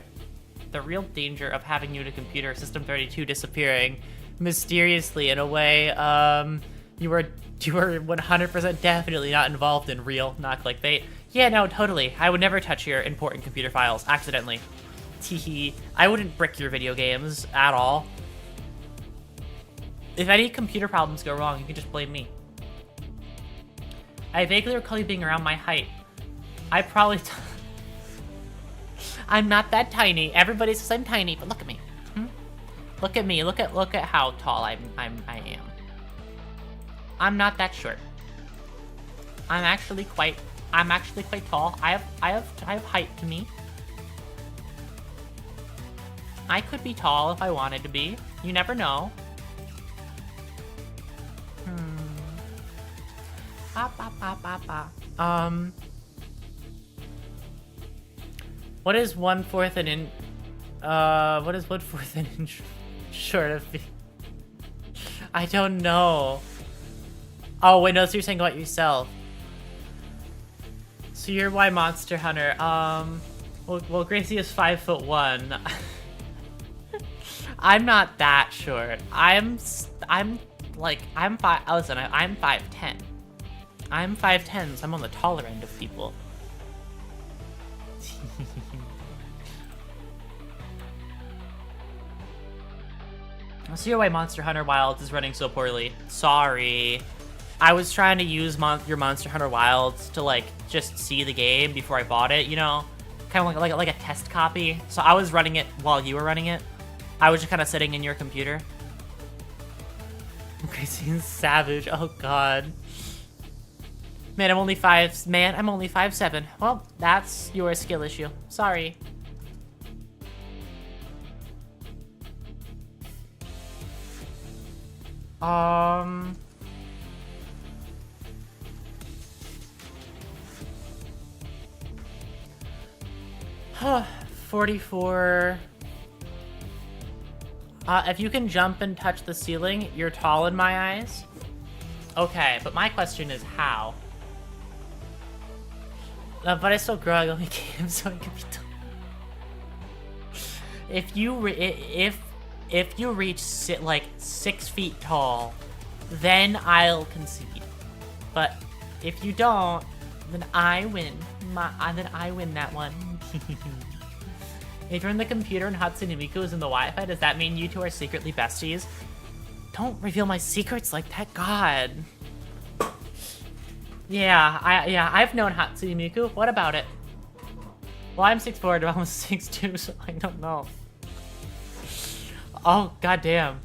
S1: The real danger of having you in a computer, System 32 disappearing mysteriously in a way. You were 100% definitely not involved in real, not clickbait. Yeah, no, totally. I would never touch your important computer files accidentally. Teehee. I wouldn't brick your video games at all. If any computer problems go wrong, you can just blame me. I vaguely recall you being around my height. I probably... I'm not that tiny. Everybody says I'm tiny, but look at me. Look at me. Look at how tall I am. I'm not that short. I'm actually quite tall. I have height to me. I could be tall if I wanted to be. You never know. What is 1/4 an inch? What is 1/4 an inch short of me? I don't know. Oh wait, no. So you're saying about yourself. So you're why Monster Hunter. Well, Gracie is 5'1". I'm not that short. I'm 5. Listen, I'm 5'10". I'm 5'10", so I'm on the taller end of people. I see why Monster Hunter Wilds is running so poorly. Sorry. I was trying to use your Monster Hunter Wilds to, like, just see the game before I bought it, you know? Kind of like a test copy. So I was running it while you were running it. I was just kind of sitting in your computer. Crazy savage. Oh, God. Man, I'm only 5'7". Well, that's your skill issue. Sorry. Um... 44. If you can jump and touch the ceiling, you're tall in my eyes. Okay, but my question is how? But I still grow ugly game, so I can be tall. if you reach like 6 feet tall, then I'll concede. But if you don't, then I win. Then I win that one. If you're in the computer and Hatsune Miku is in the Wi-Fi, does that mean you two are secretly besties? Don't reveal my secrets like that, God. Yeah, I've known Hatsune Miku. What about it? Well, I'm 6'4", but I'm 6'2", so I don't know. Oh, goddamn.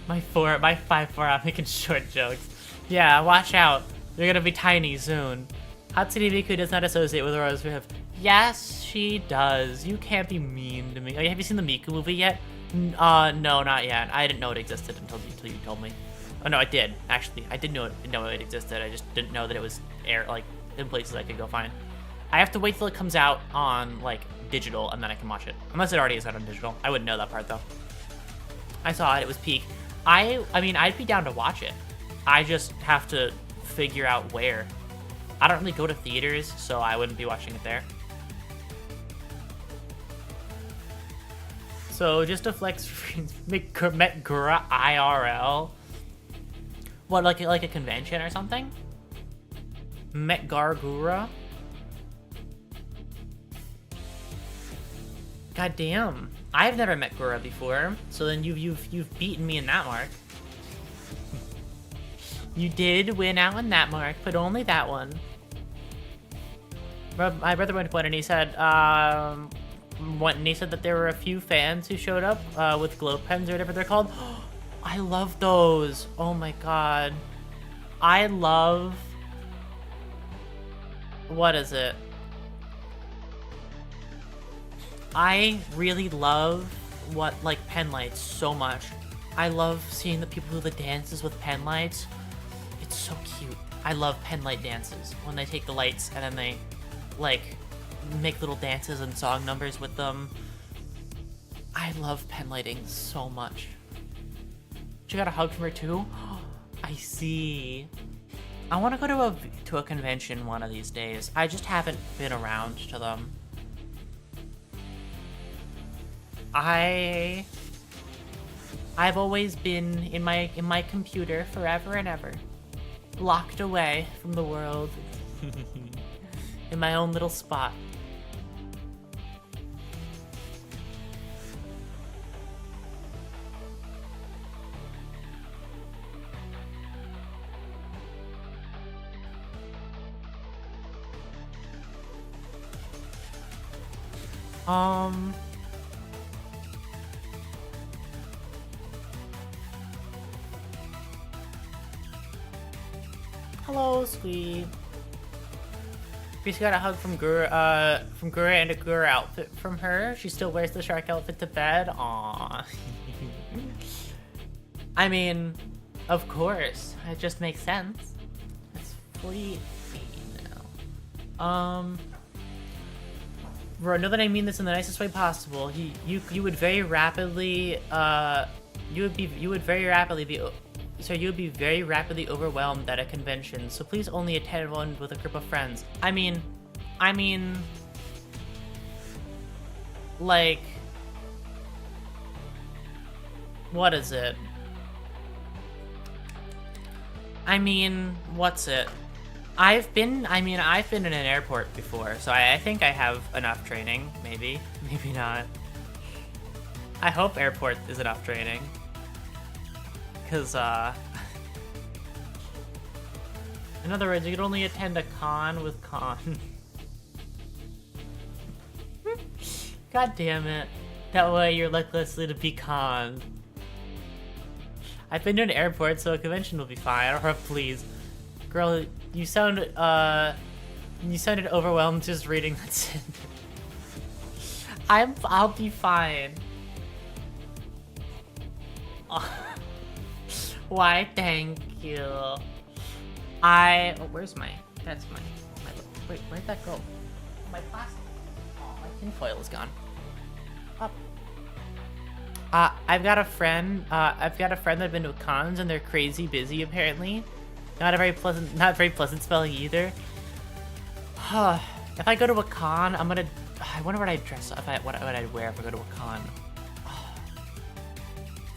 S1: My 5'4", I'm making short jokes. Yeah, watch out. You're gonna be tiny soon. Hatsune Miku does not associate with Aurora's Rift. Yes, she does. You can't be mean to me. Oh, have you seen the Miku movie yet? No, not yet. I didn't know it existed until you told me. Oh no, I did. Actually, I did know it existed. I just didn't know that it was in places I could go find. I have to wait till it comes out on like digital and then I can watch it. Unless it already is out on digital. I wouldn't know that part though. I saw it. It was peak. I mean, I'd be down to watch it. I just have to figure out where. I don't really go to theaters, so I wouldn't be watching it there. So just to flex, Met Gura IRL. What, like a convention or something? Met Gargura? God damn. I've never met Gura before, so then you've beaten me in that mark. You did win out on that mark, but only that one. My brother went to one and he said, that there were a few fans who showed up with glow pens or whatever they're called. I love those. Oh my god. I love... What is it? I really love pen lights so much. I love seeing the people do the dances with pen lights. It's so cute. I love pen light dances when they take the lights and then they make little dances and song numbers with them. I love pen lighting so much. She got a hug from her too? I see. I want to go to a convention one of these days. I just haven't been around to them. I've always been in my computer forever and ever, locked away from the world, in my own little spot. Hello, sweet. She's got a hug from Gura and a Gura outfit from her. She still wears the shark outfit to bed. Aww. I mean, of course. It just makes sense. It's 48 now. Bro, know that I mean this in the nicest way possible. You would very rapidly you would be very rapidly overwhelmed at a convention, so please only attend one with a group of friends. I mean, like, what is it? I mean, what's it? I've been in an airport before, so I think I have enough training, maybe not. I hope airport is enough training. Because, in other words, you could only attend a con with con. God damn it. That way you're less likely to be conned. I've been to an airport, so a convention will be fine. Or please. Girl, you sounded overwhelmed just reading that sentence. I'll be fine. Why, thank you. Where's that's my, wait, where'd that go? My plastic. Oh, my tinfoil is gone. Up. I've got a friend that's been to cons and they're crazy busy apparently. Not very pleasant spelling either. If I go to a con, I wonder what I'd dress up. What I'd wear if I go to a con.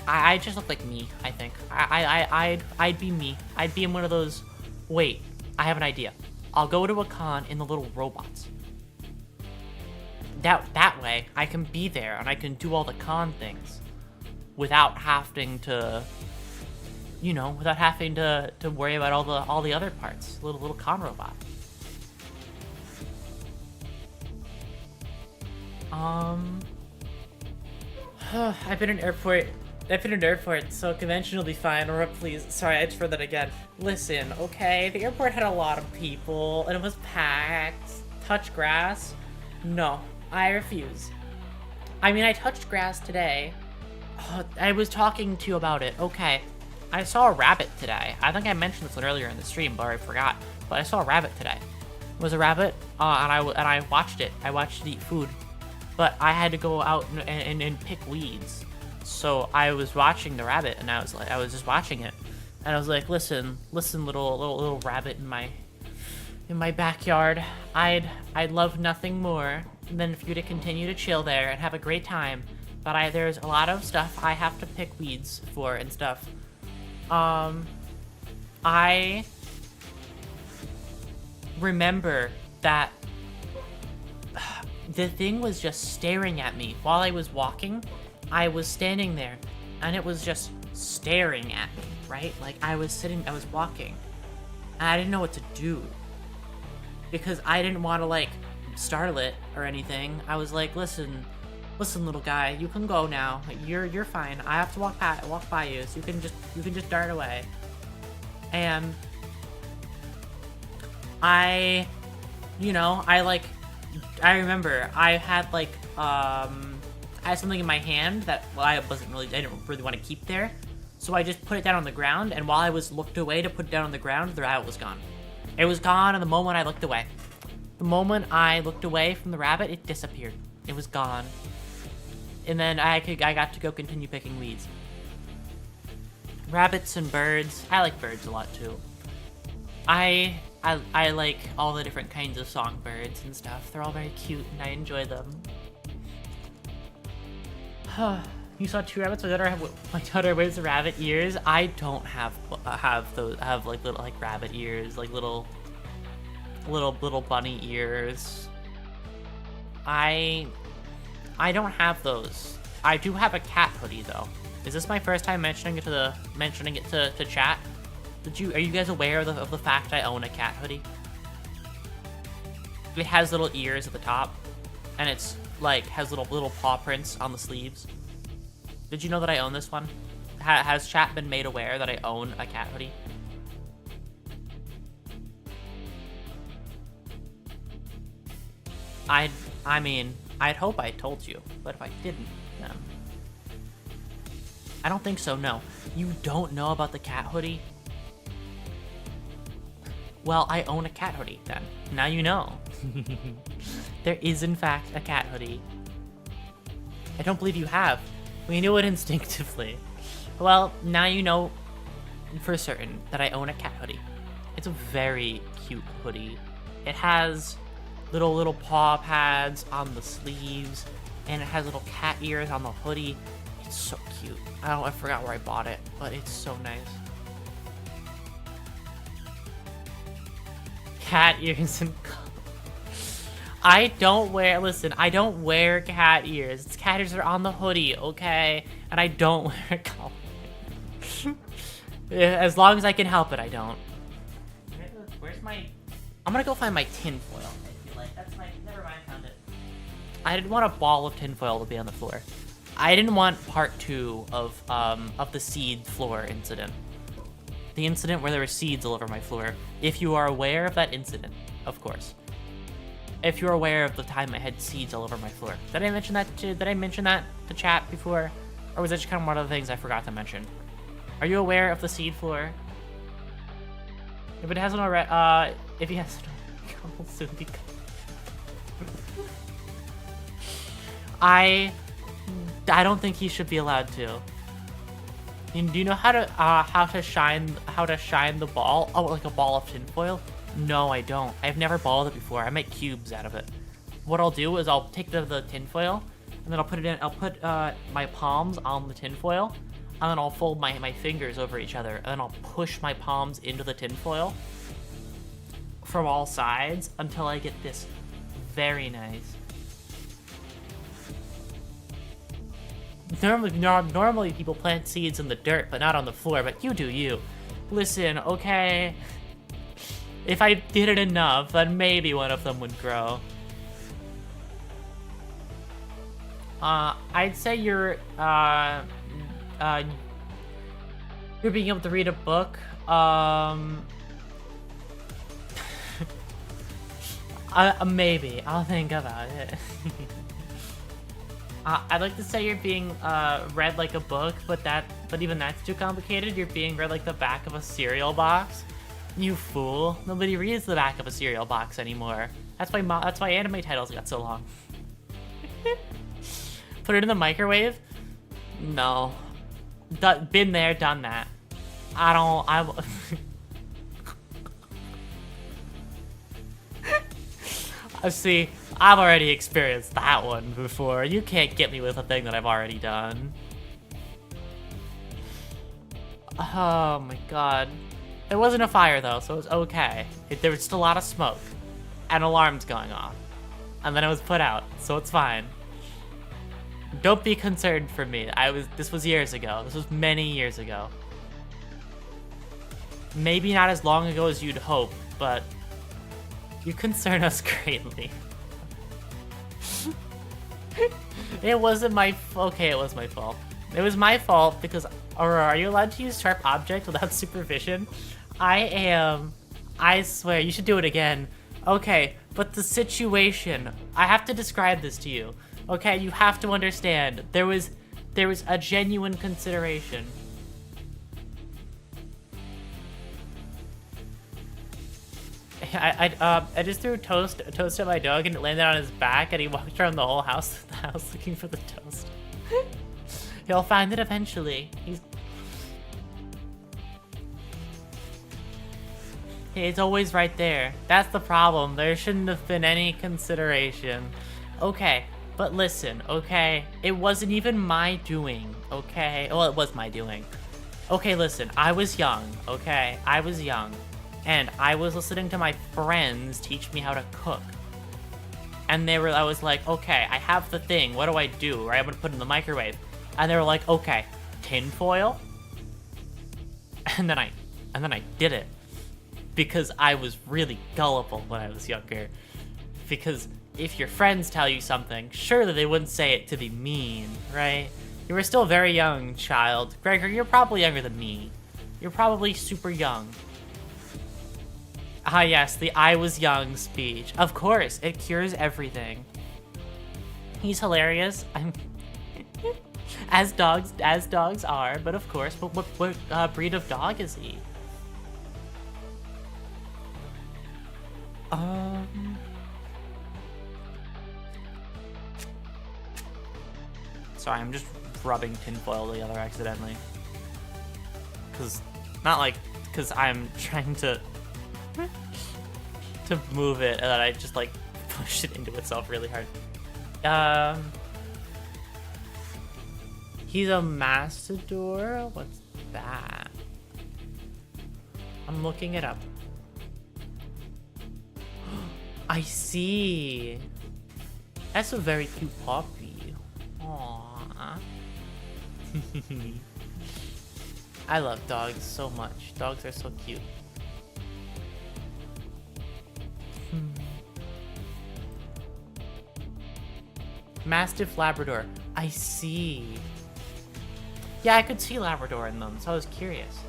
S1: I just look like me, I think. I'd be me. I'd be in one of those... Wait, I have an idea. I'll go to a con in the little robots. That way, I can be there and I can do all the con things without having to, you know, without having to worry about all the other parts. Little con robot. I've been in airport, so convention will be fine. Aurora, please. Sorry, I just read that again. Listen, okay, the airport had a lot of people, and it was packed. Touch grass? No, I refuse. I mean, I touched grass today. Oh, I was talking to you about it. Okay, I saw a rabbit today. I think I mentioned this one earlier in the stream, but I forgot. But I saw a rabbit today. It was a rabbit, and I watched it. I watched it eat food. But I had to go out and pick weeds. So I was watching the rabbit, and I was just watching it. And I was like, listen, little rabbit in my backyard. I'd love nothing more than for you to continue to chill there and have a great time. But there's a lot of stuff I have to pick weeds for and stuff. I remember that the thing was just staring at me while I was walking. I was standing there, and it was just staring at me, right? Like, I was walking, and I didn't know what to do. Because I didn't want to, like, startle it or anything. I was like, listen, little guy, you can go now. You're fine. I have to walk by you, so you can just dart away. And I remember I had something in my hand that I didn't really want to keep there. So I just put it down on the ground, and while I was looked away to put it down on the ground, the rabbit was gone. It was gone, and the moment I looked away. The moment I looked away from the rabbit, it disappeared. It was gone. And then I got to go continue picking weeds. Rabbits and birds. I like birds a lot too. I like all the different kinds of songbirds and stuff. They're all very cute, and I enjoy them. You saw two rabbits? My daughter wears rabbit ears. I don't have like little like rabbit ears, like little bunny ears. I don't have those. I do have a cat hoodie though. Is this my first time mentioning it to chat? Are you guys aware of the fact I own a cat hoodie? It has little ears at the top, and it's like has little paw prints on the sleeves. Did you know that I own this one? Has chat been made aware that I own a cat hoodie? I mean, I'd hope I told you, but if I didn't, then I don't think so. No, you don't know about the cat hoodie. Well, I own a cat hoodie, then. Now you know. There is, in fact, a cat hoodie. I don't believe you have. We knew it instinctively. Well, now you know for certain that I own a cat hoodie. It's a very cute hoodie. It has little paw pads on the sleeves, and it has little cat ears on the hoodie. It's so cute. I forgot where I bought it, but it's so nice. Cat ears and I don't wear cat ears. It's cat ears are on the hoodie, okay? And I don't wear collar. As long as I can help it, I don't. Where's my... I'm gonna go find my tinfoil. I feel like that's my... Never mind, I found it. I didn't want a ball of tinfoil to be on the floor. I didn't want part 2 of the seed floor incident. The incident where there were seeds all over my floor. If you are aware of that incident, of course. If you're aware of the time I had seeds all over my floor. Did I mention that to chat before? Or was that just kind of one of the things I forgot to mention? Are you aware of the seed floor? If it hasn't already, if he hasn't already, will soon be I don't think he should be allowed to. Do you know how to shine the ball? Oh, like a ball of tinfoil? No, I don't. I've never balled it before. I make cubes out of it. What I'll do is I'll take the tinfoil, and then I'll put my palms on the tinfoil. and then I'll fold my fingers over each other, and then I'll push my palms into the tinfoil from all sides until I get this very nice. Normally people plant seeds in the dirt, but not on the floor, but you do you. Listen, okay? If I did it enough, then maybe one of them would grow. I'd say you're being able to read a book, maybe. I'll think about it. I'd like to say you're being read like a book, but even that's too complicated. You're being read like the back of a cereal box. You fool! Nobody reads the back of a cereal box anymore. That's why anime titles got so long. Put it in the microwave? No. Been there, done that. See, I've already experienced that one before. You can't get me with a thing that I've already done. Oh my god. There wasn't a fire though, so it was okay. There was just a lot of smoke. And alarms going off. And then it was put out, so it's fine. Don't be concerned for me. This was years ago. This was many years ago. Maybe not as long ago as you'd hope, but you concern us greatly. It wasn't my okay, it was my fault. It was my fault because Aurora, are you allowed to use sharp object without supervision? I am. I swear, you should do it again. Okay, but the situation, I have to describe this to you. Okay, you have to understand. There was a genuine consideration. I just threw toast at my dog and it landed on his back and he walked around the whole house looking for the toast. He'll find it eventually. It's always right there. That's the problem. There shouldn't have been any consideration. Okay. But listen, okay? It wasn't even my doing, okay? Well, it was my doing. Okay, listen, I was young, okay? I was young. And I was listening to my friends teach me how to cook. And I was like, okay, I have the thing, what do I do? Right, I'm gonna put it in the microwave. And they were like, okay, tinfoil? And then I did it. Because I was really gullible when I was younger. Because if your friends tell you something, surely they wouldn't say it to be mean, right? You were still very young, child. Gregor, you're probably younger than me. You're probably super young. Ah yes, the I was young speech. Of course, it cures everything. He's hilarious. as dogs are, but of course, what breed of dog is he? Sorry, I'm just rubbing tinfoil together accidentally. Cause I'm trying to move it, and then I just like pushed it into itself really hard. He's a mastador? What's that? I'm looking it up. I see. That's a very cute puppy. Aww. I love dogs so much. Dogs are so cute. Mastiff Labrador. I see. Yeah, I could see Labrador in them, so I was curious.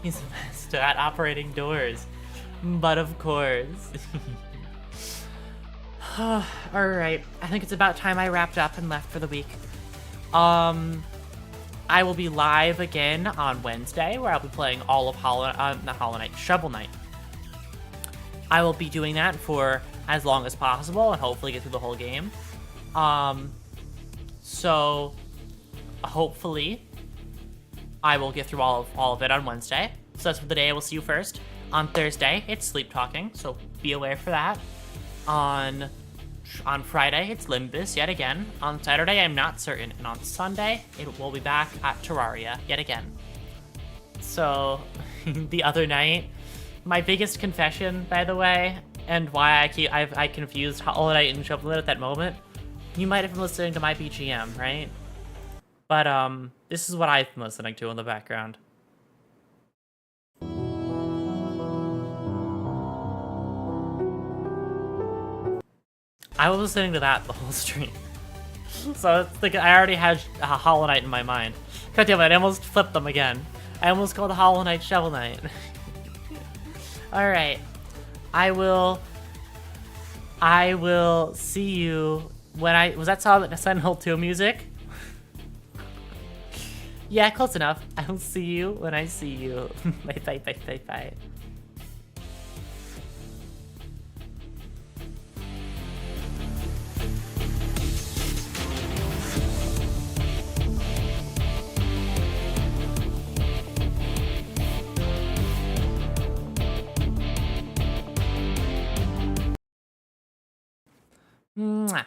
S1: He's a master at operating doors. But of course. Alright, I think it's about time I wrapped up and left for the week. I will be live again on Wednesday, where I'll be playing all of Shovel Knight. I will be doing that for as long as possible and hopefully get through the whole game. So hopefully I will get through all of it on Wednesday. So that's for the day I will see you first. On Thursday, it's sleep talking, so be aware for that. On On Friday, it's Limbus yet again. On Saturday, I'm not certain. And on Sunday, it will be back at Terraria yet again. So, the other night, my biggest confession, by the way, and why I confused Hollow Knight and Shovel Knight at that moment, you might have been listening to my BGM, right? But, this is what I've been listening to in the background. I was listening to that the whole stream. So it's like I already had a Hollow Knight in my mind. God damn it, I almost flipped them again. I almost called Hollow Knight Shovel Knight. Alright. I will see you when was that Silent Hill 2 music? Yeah, close enough. I will see you when I see you. Bye bye bye bye bye. Mwah.